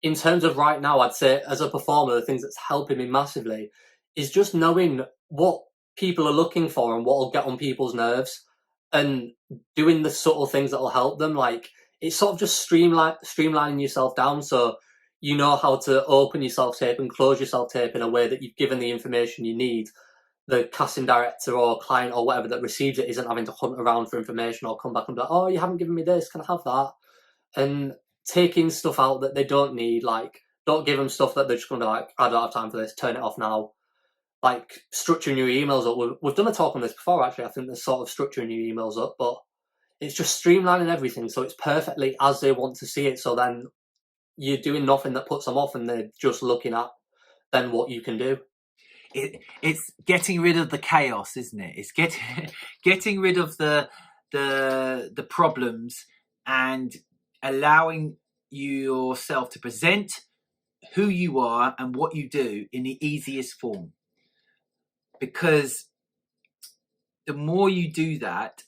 in terms of right now, I'd say as a performer, the things that's helping me massively is just knowing what people are looking for and what will get on people's nerves, and doing the subtle things that will help them. Like, it's sort of just streamlining yourself down, so you know how to open your self-tape and close your self-tape in a way that you've given the information you need. The casting director or client or whatever that receives it isn't having to hunt around for information or come back and be like, oh, you haven't given me this, can I have that? And taking stuff out that they don't need, like, don't give them stuff that they're just going to be like, I don't have time for this, turn it off now. Like, structuring your emails up. We've done a talk on this before, actually. I think there's sort of structuring your emails up, but it's just streamlining everything so it's perfectly as they want to see it. So then you're doing nothing that puts them off and they're just looking at then what you can do. It's getting rid of the chaos, isn't it? It's getting rid of the problems and allowing yourself to present who you are and what you do in the easiest form. Because the more you do that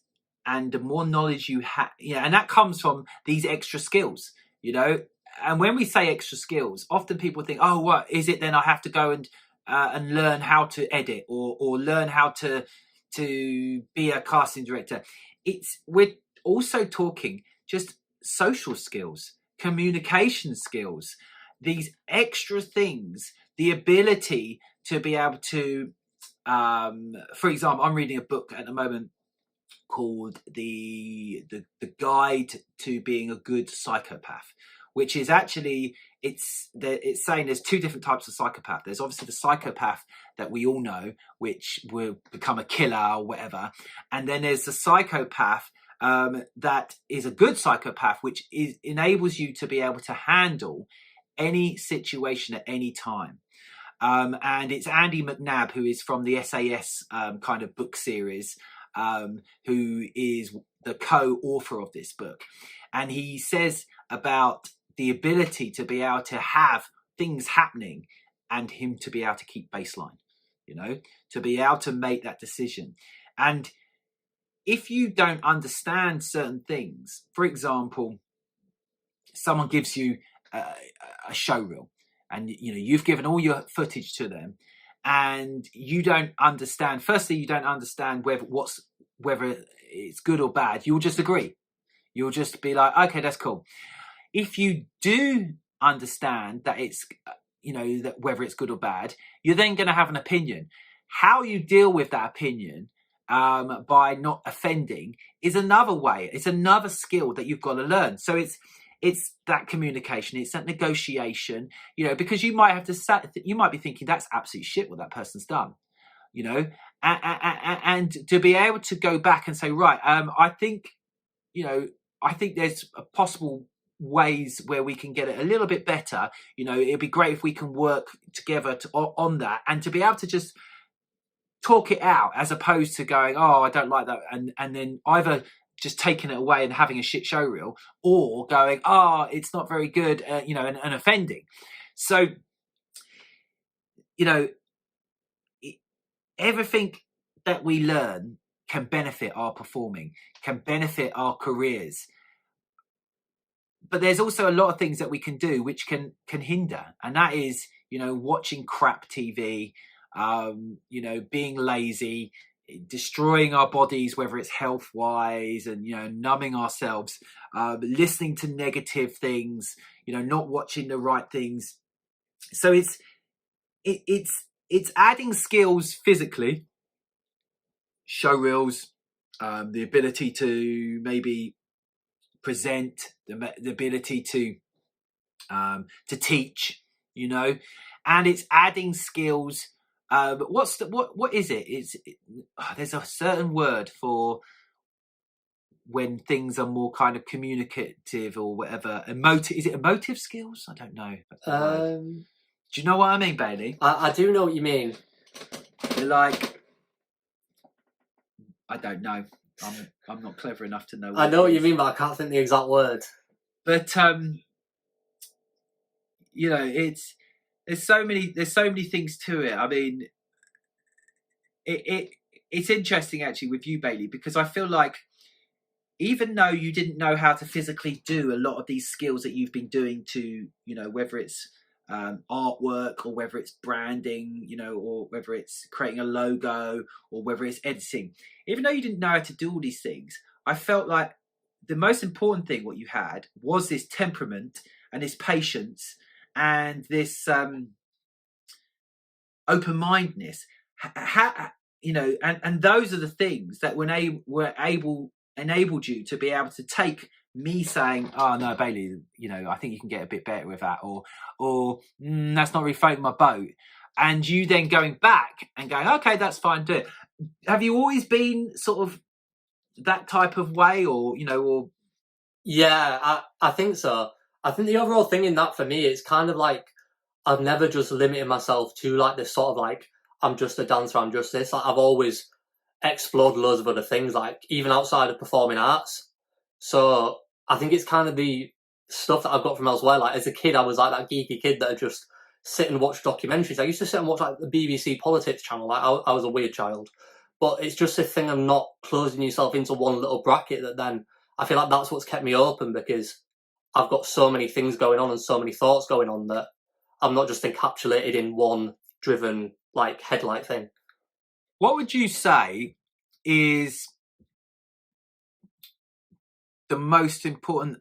and the more knowledge you have, and that comes from these extra skills, And when we say extra skills, often people think, oh, what is it then? I have to go and learn how to edit or learn how to be a casting director. We're also talking just social skills, communication skills, these extra things, the ability to be able to, for example, I'm reading a book at the moment called the Guide to Being a Good Psychopath, which is actually, it's saying there's 2 different types of psychopath. There's obviously the psychopath that we all know, which will become a killer or whatever. And then there's the psychopath that is a good psychopath, which enables you to be able to handle any situation at any time. And it's Andy McNabb, who is from the SAS kind of book series, who is the co-author of this book. And he says about the ability to be able to have things happening and him to be able to keep baseline, to be able to make that decision. And if you don't understand certain things, for example, someone gives you a show reel and, you've given all your footage to them and you don't understand, firstly, you don't understand whether it's good or bad. You'll just agree. You'll just be like, okay, that's cool. If you do understand that it's, that whether it's good or bad, you're then going to have an opinion. How you deal with that opinion by not offending is another way. It's another skill that you've got to learn. So it's that communication. It's that negotiation. Because you might be thinking that's absolute shit what that person's done. And to be able to go back and say, right, I think there's a possible ways where we can get it a little bit better. It'd be great if we can work together on that, and to be able to just talk it out as opposed to going, oh, I don't like that, and then either just taking it away and having a shit show reel, or going, oh, it's not very good, and offending. So, everything that we learn can benefit our performing, can benefit our careers. But there's also a lot of things that we can do which can hinder. And that is, watching crap TV, being lazy, destroying our bodies, whether it's health-wise and, numbing ourselves, listening to negative things, not watching the right things. So it's adding skills physically, show reels, the ability to maybe present, the ability to teach, and it's adding skills What is it? There's a certain word for when things are more kind of communicative or whatever. Emotive, is it emotive skills? I don't know. Do you know what I mean, Bailey? I do know what you mean. They're like, I don't know. I'm not clever enough to know. I know what you mean, but I can't think the exact word. But you know, there's so many things to it. I mean, it's interesting actually with you, Bailey, because I feel like even though you didn't know how to physically do a lot of these skills that you've been doing to, you know, whether it's artwork or whether it's branding, you know, or whether it's creating a logo or whether it's editing, even though you didn't know how to do all these things, I felt like the most important thing what you had was this temperament and this patience and this open-mindedness. You know, and those are the things that enabled you to be able to take me saying, "Oh no, Bailey, you know, I think you can get a bit better with that," or "That's not really floating my boat," and you then going back and going, "Okay, that's fine, do it." Have you always been sort of that type of way, or you know, or? Yeah, I think so. I think the overall thing in that for me is kind of like I've never just limited myself to like this sort of like I'm just a dancer, I'm just this. Like I've always explored loads of other things, like even outside of performing arts. So I think it's kind of the stuff that I've got from elsewhere. Like as a kid, I was like that geeky kid that would just sit and watch documentaries. I used to sit and watch like the BBC politics channel. Like I was a weird child, but it's just a thing of not closing yourself into one little bracket. That then I feel like that's what's kept me open, because I've got so many things going on and so many thoughts going on that I'm not just encapsulated in one driven like headlight thing. What would you say is the most important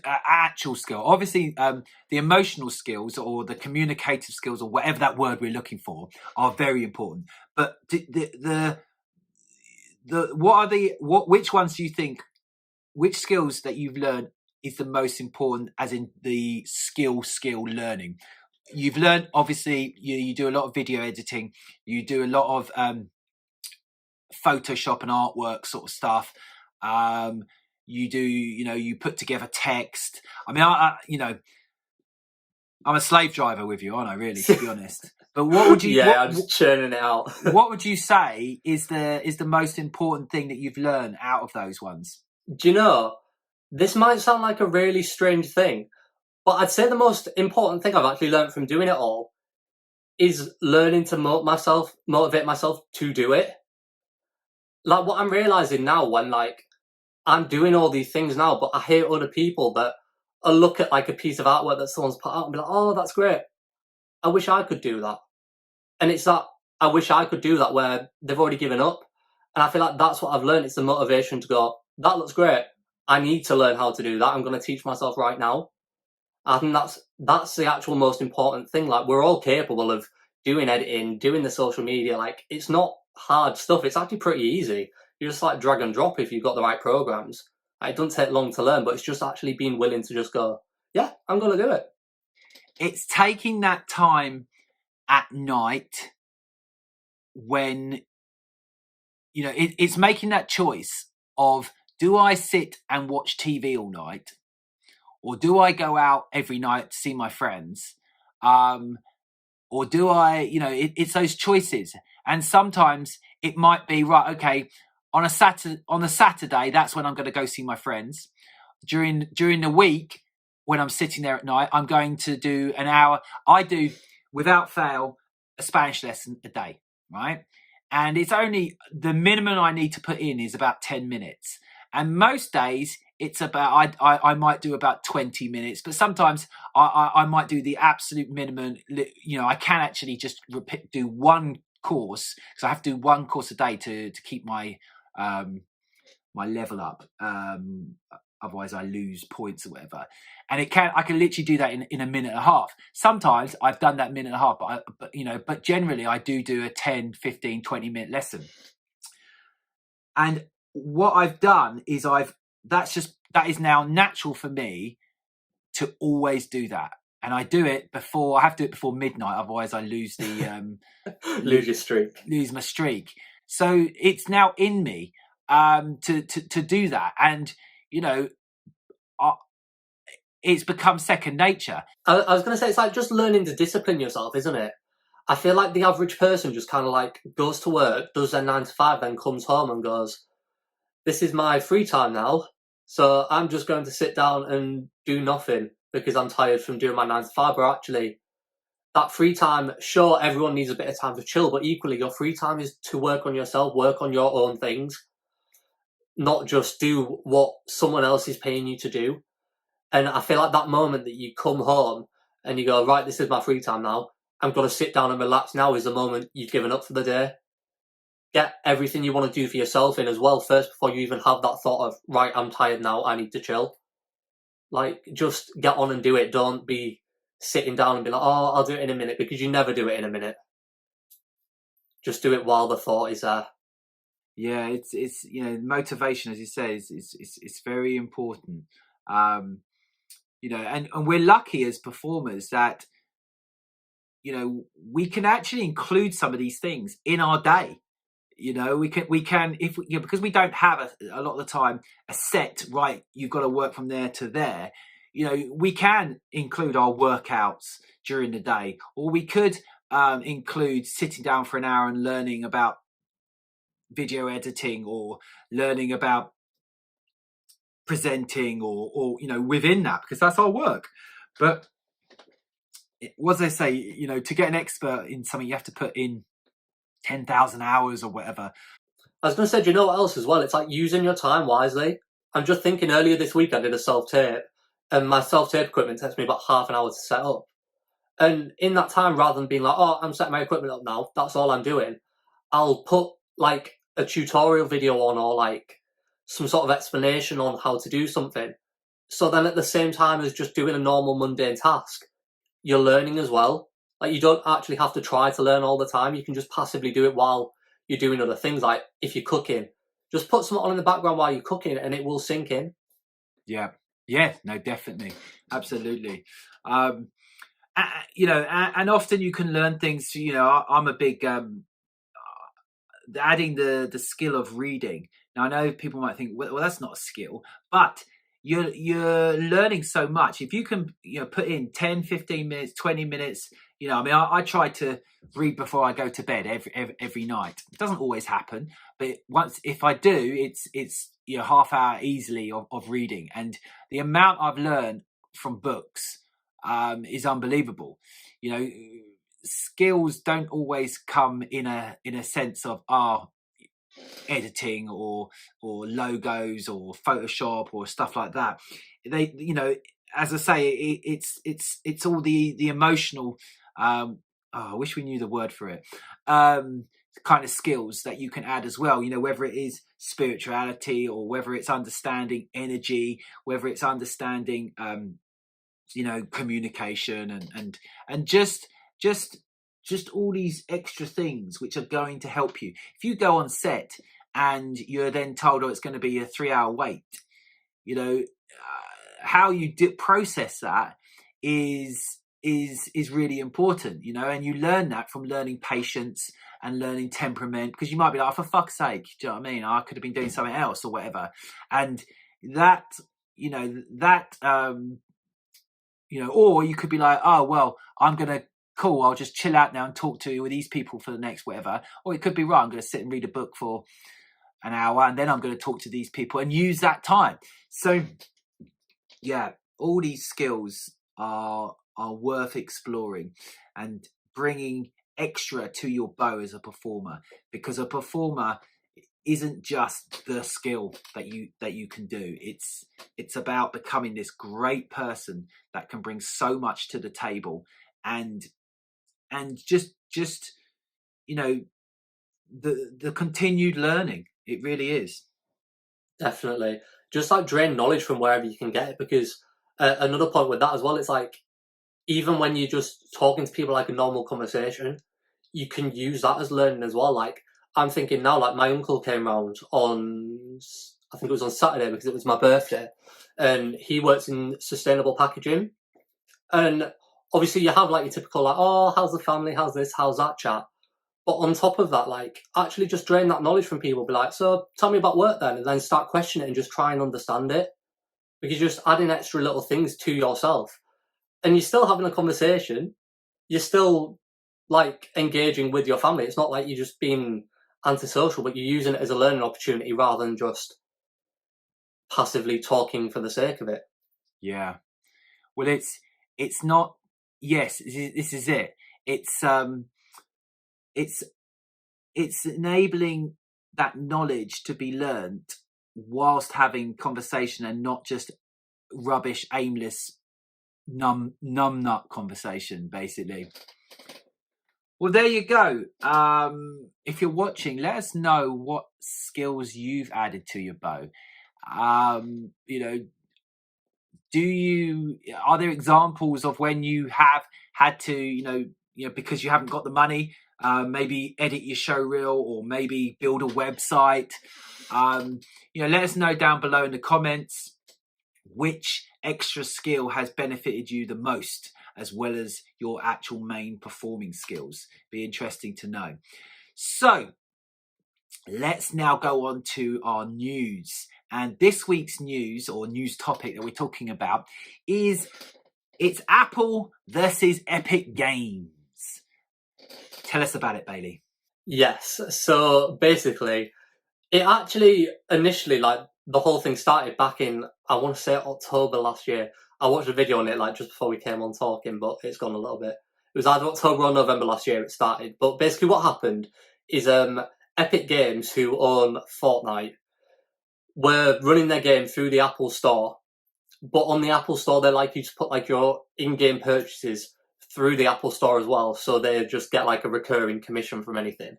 actual skill? Obviously, the emotional skills or the communicative skills or whatever that word we're looking for are very important. But which ones do you think? Which skills that you've learned is the most important, as in the skill learning? You've learned, obviously, you do a lot of video editing, you do a lot of Photoshop and artwork sort of stuff. You do, you know, you put together text. I mean, you know, I'm a slave driver with you, aren't I? Really, to be honest. But what would you? I'm just churning it out. What would you say is the most important thing that you've learned out of those ones? Do you know, this might sound like a really strange thing, but I'd say the most important thing I've actually learned from doing it all is learning to motivate myself to do it. Like what I'm realizing now, when like I'm doing all these things now, but I hear other people that I'll look at like a piece of artwork that someone's put out and be like, "Oh, that's great. I wish I could do that." And it's that I wish I could do that where they've already given up. And I feel like that's what I've learned. It's the motivation to go, "That looks great. I need to learn how to do that. I'm going to teach myself right now." I think that's the actual most important thing. Like we're all capable of doing editing, doing the social media. Like it's not hard stuff. It's actually pretty easy. You just like drag and drop if you've got the right programs. It doesn't take long to learn, but it's just actually being willing to just go, "Yeah, I'm going to do it." It's taking that time at night when, you know, it's making that choice of, do I sit and watch TV all night, or do I go out every night to see my friends, or do I, you know, it's those choices. And sometimes it might be, right, okay, on a Saturday, that's when I'm going to go see my friends. During the week, when I'm sitting there at night, I'm going to do an hour. I do, without fail, a Spanish lesson a day, right? And it's only, the minimum I need to put in is about 10 minutes. And most days it's about, I might do about 20 minutes, but sometimes I might do the absolute minimum. You know, I can actually just do one course, because I have to do one course a day to keep my my level up. Otherwise I lose points or whatever. And I can literally do that in a minute and a half. Sometimes I've done that minute and a half, but generally I do a 10, 15, 20-minute lesson. And what I've done is that is now natural for me to always do that. and I do it before. I have to do it before midnight, otherwise I lose the Lose your streak. lose my streak. So it's now in me to do that, and you know, it's become second nature. I was going to say, it's like just learning to discipline yourself, isn't it? I feel like the average person just kind of like goes to work, does their 9 to 5, then comes home and goes, this is my free time now, so I'm just going to sit down and do nothing because I'm tired from doing my 9 to 5. But actually, that free time, sure, everyone needs a bit of time to chill, but equally, your free time is to work on yourself, work on your own things, not just do what someone else is paying you to do. And I feel like that moment that you come home and you go, right, this is my free time now, I'm going to sit down and relax now, is the moment you've given up for the day. Get everything you want to do for yourself in as well first before you even have that thought of, right, I'm tired now, I need to chill. Like, just get on and do it. Don't be sitting down and be like, oh, I'll do it in a minute, because you never do it in a minute. Just do it while the thought is there. Yeah, it's motivation, as you say, is very important. And we're lucky as performers that we can actually include some of these things in our day. We can if because we don't have a lot of the time a set, right, you've got to work from there to there. We can include our workouts during the day, or we could include sitting down for an hour and learning about video editing, or learning about presenting, or within that, because that's our work. But what they say, to get an expert in something, you have to put in 10,000 hours or whatever. I was going to say, do you know what else as well? It's like using your time wisely. I'm just thinking, earlier this week I did a self-tape, and my self-tape equipment takes me about half an hour to set up. And in that time, rather than being like, oh, I'm setting my equipment up now, that's all I'm doing, I'll put like a tutorial video on, or like some sort of explanation on how to do something. So then at the same time as just doing a normal mundane task, you're learning as well. Like, you don't actually have to try to learn all the time. You can just passively do it while you're doing other things. Like, if you're cooking, just put something on in the background while you're cooking and it will sink in. Yeah, no, definitely. Absolutely. And often you can learn things, I'm a big, adding the skill of reading. Now, I know people might think, well, that's not a skill, but you're learning so much. If you can, put in 10, 15 minutes, 20 minutes, I try to read before I go to bed every night. It doesn't always happen, but if I do, it's half hour easily of reading. And the amount I've learned from books is unbelievable. Skills don't always come in a sense of editing or logos or Photoshop or stuff like that. They, as I say, it's all the emotional. I wish we knew the word for it. Kind of skills that you can add as well. Whether it is spirituality, or whether it's understanding energy, whether it's understanding, communication, and just all these extra things which are going to help you. If you go on set and you're then told, it's going to be a 3-hour wait, how you process that is really important, and you learn that from learning patience and learning temperament, because you might be like, for fuck's sake, do you know what I mean? I could have been doing something else or whatever. And that, or you could be like, oh, well, I'll just chill out now and talk to these people for the next whatever. Or it could be, right, I'm going to sit and read a book for an hour, and then I'm going to talk to these people and use that time. So, yeah, all these skills are worth exploring and bringing extra to your bow as a performer, because a performer isn't just the skill that you can do. It's about becoming this great person that can bring so much to the table, and just the continued learning. It really is. Definitely. Just like drain knowledge from wherever you can get it, because another point with that as well, it's like, even when you're just talking to people like a normal conversation, you can use that as learning as well. Like, I'm thinking now, like, my uncle came round on, I think it was on Saturday because it was my birthday, and he works in sustainable packaging. And obviously you have like your typical like, oh, how's the family, how's this, how's that chat. But on top of that, like, actually just drain that knowledge from people. Be like, so tell me about work then, and then start questioning it and just try and understand it. Because you're just adding extra little things to yourself. And you're still having a conversation. You're still, like, engaging with your family. It's not like you're just being antisocial, but you're using it as a learning opportunity rather than just passively talking for the sake of it. Yeah. Well, it's not. Yes, this is it. It's enabling that knowledge to be learnt whilst having conversation and not just rubbish, aimless, numb nut conversation, basically. Well, there you go. If you're watching, let us know what skills you've added to your bow. You know, are there examples of when you have had to, because you haven't got the money, maybe edit your show reel or maybe build a website? Let us know down below in the comments which extra skill has benefited you the most, as well as your actual main performing skills. Be interesting to know. So let's now go on to our news. And this week's news, or news topic that we're talking about, it's Apple versus Epic Games. Tell us about it, Bailey. Yes. So basically, it actually initially, like, the whole thing started back in, I want to say October last year. I watched a video on it like just before we came on talking, but it's gone a little bit. It was either October or November last year it started. But basically what happened is Epic Games, who own Fortnite, were running their game through the Apple Store. But on the Apple Store, they like you to put like your in-game purchases through the Apple Store as well. So they just get like a recurring commission from anything.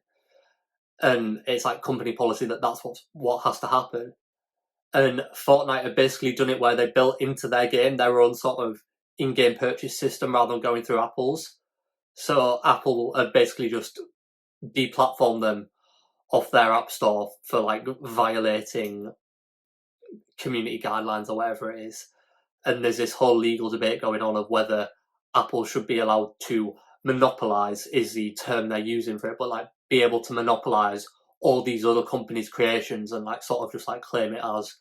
And it's like company policy that's what has to happen. And Fortnite have basically done it where they built into their game their own sort of in-game purchase system rather than going through Apple's. So Apple have basically just deplatformed them off their app store for like violating community guidelines or whatever it is. And there's this whole legal debate going on of whether Apple should be allowed to monopolize, is the term they're using for it, but like be able to monopolize all these other companies' creations and like sort of just like claim it as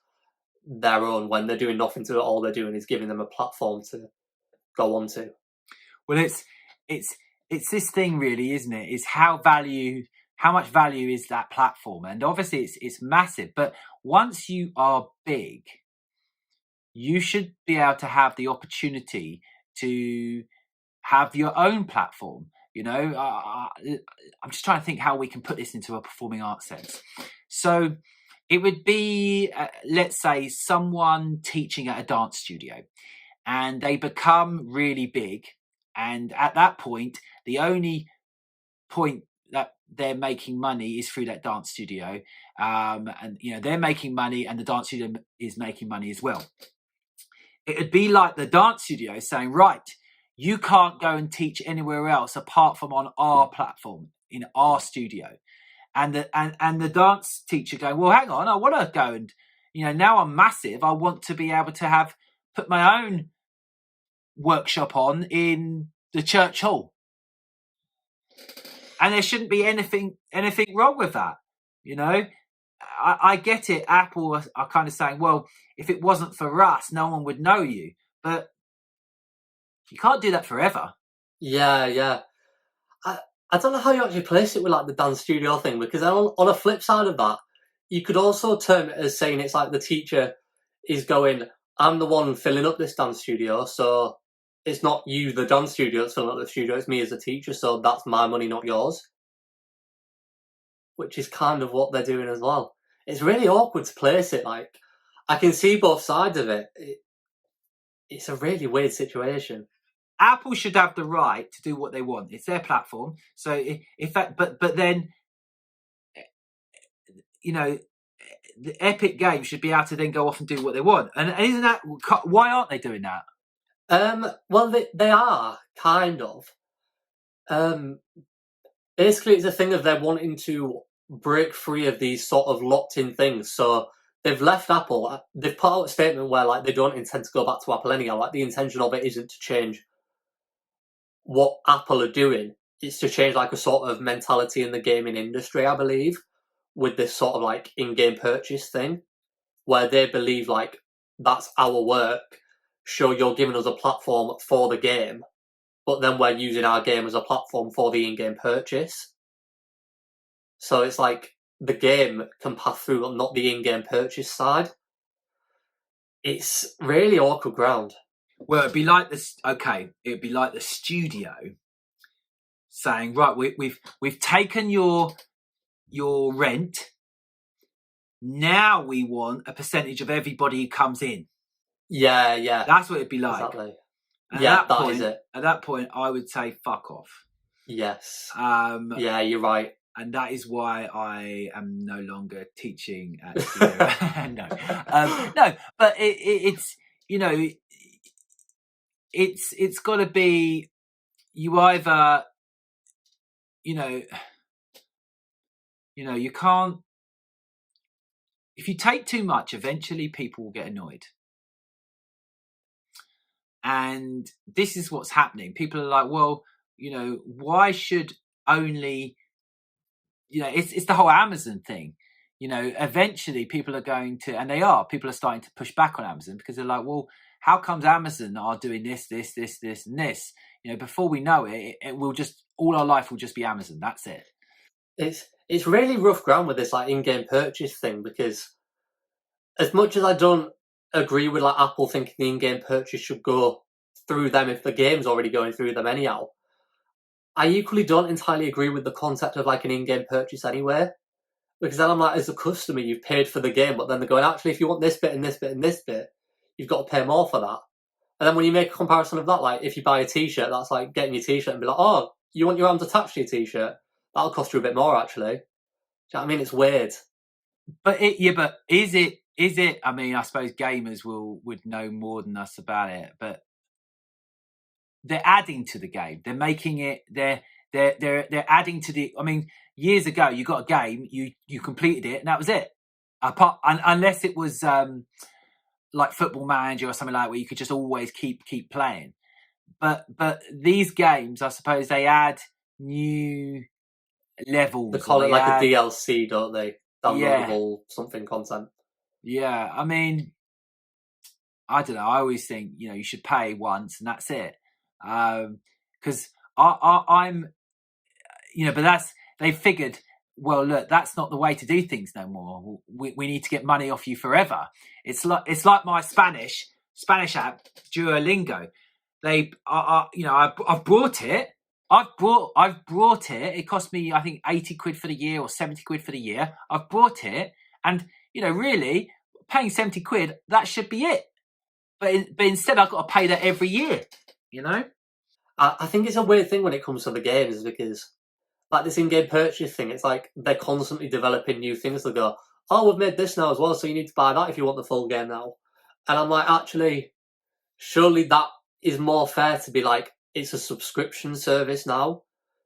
their own when they're doing nothing to it. All they're doing is giving them a platform to go on to. Well, it's this thing really, isn't it? Is how much value is that platform? And obviously it's massive, but once you are big, you should be able to have the opportunity to have your own platform. I'm just trying to think how we can put this into a performing arts sense. So it would be, let's say, someone teaching at a dance studio, and they become really big. And at that point, the only point that they're making money is through that dance studio. And they're making money, and the dance studio is making money as well. It would be like the dance studio saying, right, you can't go and teach anywhere else apart from on our platform, in our studio. And the dance teacher going, well, hang on, I want to go and, now I'm massive. I want to be able to put my own workshop on in the church hall. And there shouldn't be anything wrong with that. I get it. Apple are kind of saying, well, if it wasn't for us, no one would know you. But you can't do that forever. Yeah. I don't know how you actually place it with like the dance studio thing, because on a flip side of that, you could also term it as saying it's like the teacher is going, I'm the one filling up this dance studio, so it's not you, the dance studio, that's filling up the studio, it's me as a teacher, so that's my money, not yours. Which is kind of what they're doing as well. It's really awkward to place it. Like, I can see both sides of it. It's a really weird situation. Apple should have the right to do what they want. It's their platform. So but then, the Epic Games should be able to then go off and do what they want. And isn't that, why aren't they doing that? Well, they are kind of. Basically, it's a thing of they're wanting to break free of these sort of locked-in things. So they've left Apple. They've put out a statement where like they don't intend to go back to Apple anyhow. Like the intention of it isn't to change what Apple are doing is to change like a sort of mentality in the gaming industry, I believe, with this sort of like in-game purchase thing, where they believe like that's our work. Sure, you're giving us a platform for the game, but then we're using our game as a platform for the in-game purchase. So it's like the game can pass through, not the in-game purchase side. It's really awkward ground. Well, it'd be like this. Okay, it'd be like the studio saying, right, we've taken your rent. Now we want a percentage of everybody who comes in. Yeah. That's what it'd be like. Exactly. And yeah, at that point, is it. At that point, I would say fuck off. Yes. Yeah, you're right. And that is why I am no longer teaching at studio. No, but it's it's got to be, you either you can't. If you take too much, eventually people will get annoyed. And this is what's happening. People are like, well, why should only, it's the whole Amazon thing. Eventually people are going to, and people are starting to push back on Amazon, because they're like, well, how comes Amazon are doing this, and this? Before we know it, it will just, all our life will just be Amazon. That's it. It's really rough ground with this like in-game purchase thing, because as much as I don't agree with like Apple thinking the in-game purchase should go through them if the game's already going through them anyhow, I equally don't entirely agree with the concept of like an in-game purchase anyway. Because then I'm like, as a customer, you've paid for the game, but then they're going, actually, if you want this bit and this bit and this bit, you've got to pay more for that. And then when you make a comparison of that, like if you buy a t-shirt, that's like getting your t-shirt and be like, oh, you want your arms attached to your t-shirt? That'll cost you a bit more, actually. Do you know what I mean? It's weird. But is it? I mean, I suppose gamers would know more than us about it, but they're adding to the game. They're making it. They're adding to the. I mean, years ago, you got a game, you completed it, and that was it. Unless it was like Football Manager or something like that, where you could just always keep playing. But these games, I suppose, they add new levels. They call it like a DLC, don't they? Downloadable something content. Yeah, I mean, I don't know. I always think you should pay once and that's it. Because I'm, but they figured, well, look, that's not the way to do things no more. We need to get money off you forever. It's like my Spanish app, Duolingo. I've brought it. I've brought it. It cost me, I think, 80 quid for the year or 70 quid for the year. I've brought it, and really paying 70 quid, that should be it. But instead, I've got to pay that every year. I think it's a weird thing when it comes to the games, because like this in-game purchase thing, it's like they're constantly developing new things. They go, oh, we've made this now as well, so you need to buy that if you want the full game now. And I'm like, actually, surely that is more fair to be like, it's a subscription service now.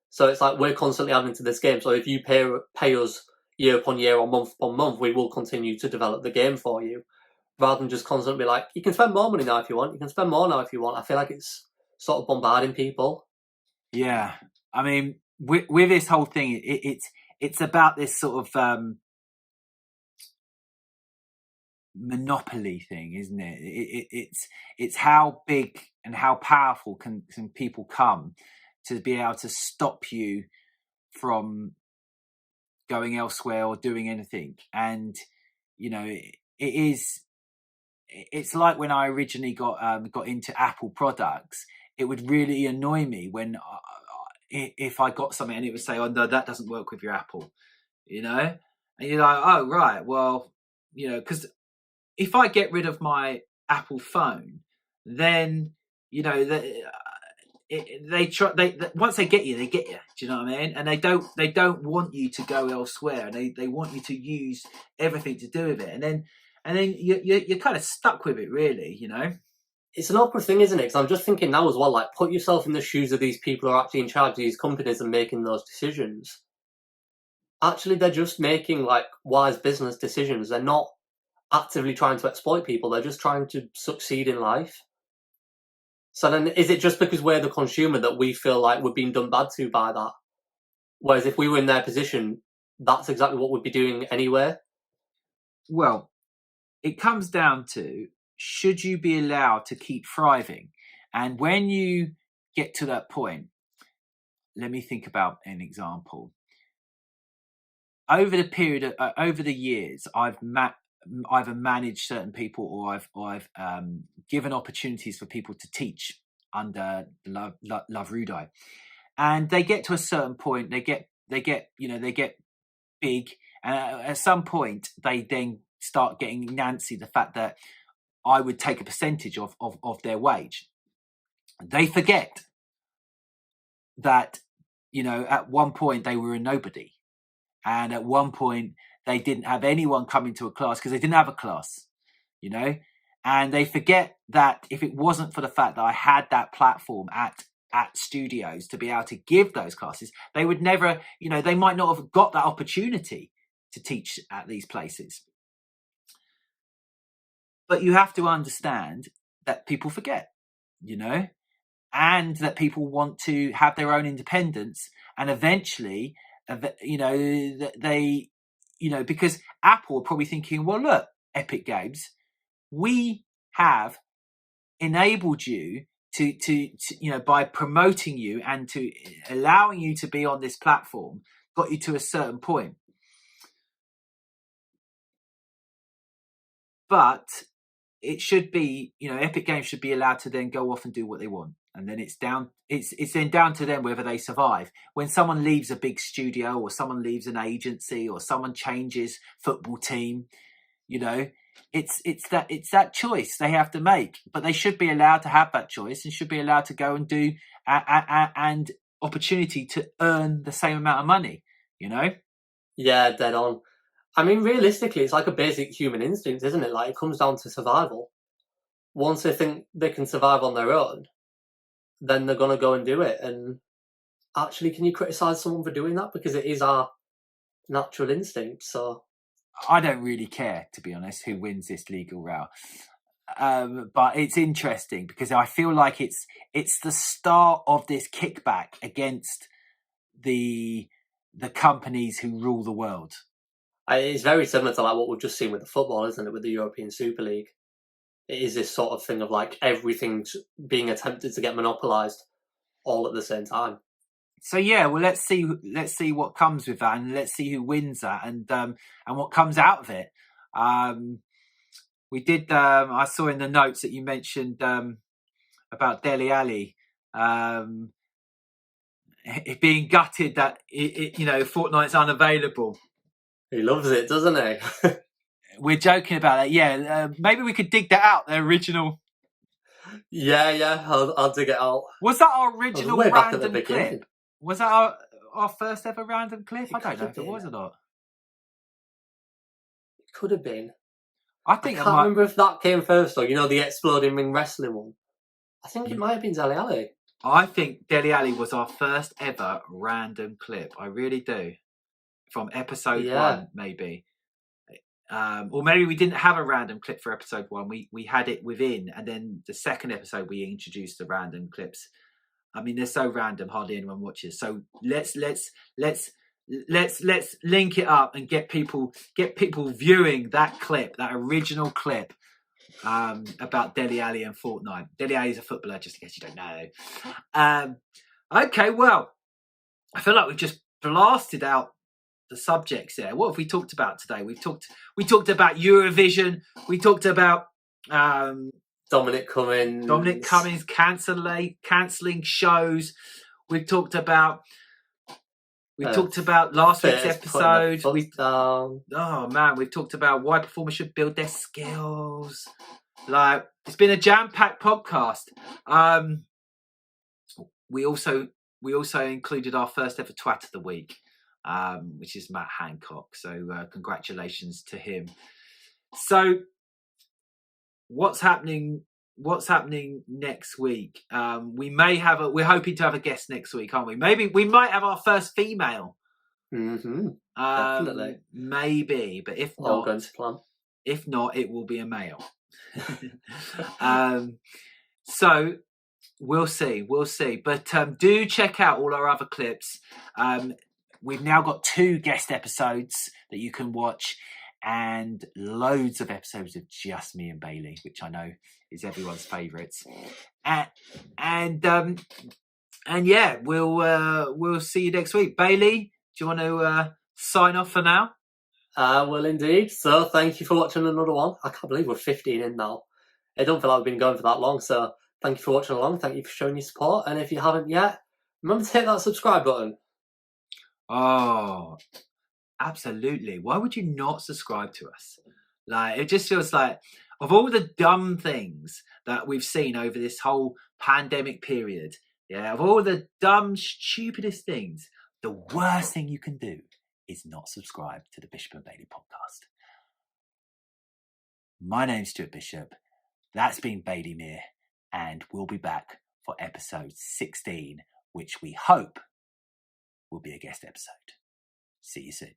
So it's like we're constantly adding to this game. So if you pay us year upon year or month upon month, we will continue to develop the game for you, rather than just constantly be like, you can spend more money now if you want. You can spend more now if you want. I feel like it's sort of bombarding people. Yeah, I mean, with this whole thing, it's about this sort of monopoly thing, isn't it? It's how big and how powerful can people come to be able to stop you from going elsewhere or doing anything. And it's like when I originally got into Apple products, it would really annoy me when if I got something and it would say, oh no, that doesn't work with your Apple, and you're like, oh right, well, because if I get rid of my Apple phone, then once they get you, they get you. Do you know what I mean? And they don't want you to go elsewhere, and they want you to use everything to do with it, and then you're kind of stuck with it, really. It's an awkward thing, isn't it? Because I'm just thinking now as well, like, put yourself in the shoes of these people who are actually in charge of these companies and making those decisions. Actually, they're just making like wise business decisions. They're not actively trying to exploit people. They're just trying to succeed in life. So then, is it just because we're the consumer that we feel like we're being done bad to by that? Whereas if we were in their position, that's exactly what we'd be doing anyway. Well, it comes down to, should you be allowed to keep thriving? And when you get to that point, let me think about an example. Over the period of, over the years, I've either managed certain people, or I've given opportunities for people to teach under Love Rudeye, and they get to a certain point. They get big, and at some point they then start getting Nancy the fact that I would take a percentage of their wage. They forget that, at one point they were a nobody, and at one point they didn't have anyone coming to a class because they didn't have a class, and they forget that if it wasn't for the fact that I had that platform at studios to be able to give those classes, they would never, they might not have got that opportunity to teach at these places. But you have to understand that people forget, and that people want to have their own independence, and eventually, they, because Apple are probably thinking, well, look, Epic Games, we have enabled you to by promoting you and to allowing you to be on this platform, got you to a certain point. But it should be, Epic Games should be allowed to then go off and do what they want. And then it's then down to them whether they survive. When someone leaves a big studio, or someone leaves an agency, or someone changes football team, it's that choice they have to make. But they should be allowed to have that choice, and should be allowed to go and do and opportunity to earn the same amount of money. Yeah, dead on. I mean, realistically, it's like a basic human instinct, isn't it? Like, it comes down to survival. Once they think they can survive on their own, then they're going to go and do it. And actually, can you criticise someone for doing that? Because it is our natural instinct. So I don't really care, to be honest, who wins this legal row. But it's interesting because I feel like it's the start of this kickback against the companies who rule the world. It's very similar to like what we've just seen with the football, isn't it? With the European Super League. It is this sort of thing of like everything's being attempted to get monopolised all at the same time. So yeah, well, let's see what comes with that, and let's see who wins that, and what comes out of it. We did. I saw in the notes that you mentioned about Dele Alli being gutted that Fortnite's unavailable. He loves it, doesn't he? We're joking about that. Yeah, maybe we could dig that out. The original. Yeah. I'll dig it out. Was that our original way back random at the beginning. clip? Was that our first ever random clip? I don't know if it was or not. It could have been. I think I can't remember if that came first, or the exploding ring wrestling one. I think it might have been Dele Alli. I think Dele Alli was our first ever random clip. I really do. From episode 1, maybe. Or maybe we didn't have a random clip for episode 1. We had it within, and then the second episode we introduced the random clips. I mean, they're so random, hardly anyone watches. So let's link it up and get people viewing that clip, that original clip about Dele Alli and Fortnite. Dele Alli is a footballer, just in case you don't know. Okay, well, I feel like we've just blasted out the subjects there. What have we talked about today? We talked about Eurovision. We talked about Dominic Cummings cancelling shows. We've talked about last week's episode. We've talked about why performers should build their skills. Like, it's been a jam-packed podcast. We also included our first ever twat of the week, which is Matt Hancock. So congratulations to him. So what's happening next week? We're hoping to have a guest next week, aren't we? Maybe we might have our first female. Definitely. Maybe, but if not, all going to plan. If not, it will be a male. So We'll see. But do check out all our other clips. We've now got 2 guest episodes that you can watch, and loads of episodes of just me and Bailey, which I know is everyone's favourites. And yeah, we'll see you next week. Bailey, do you want to sign off for now? Well, indeed. So thank you for watching another one. I can't believe we're 15 in now. I don't feel like we've been going for that long, so thank you for watching along. Thank you for showing your support. And if you haven't yet, remember to hit that subscribe button. Oh, absolutely. Why would you not subscribe to us? Like, it just feels like, of all the dumb things that we've seen over this whole pandemic period, of all the dumb, stupidest things, the worst thing you can do is not subscribe to the Bishop and Bailey podcast. My name's Stuart Bishop. That's been Bailey Mere, and we'll be back for episode 16, which we hope will be a guest episode. See you soon.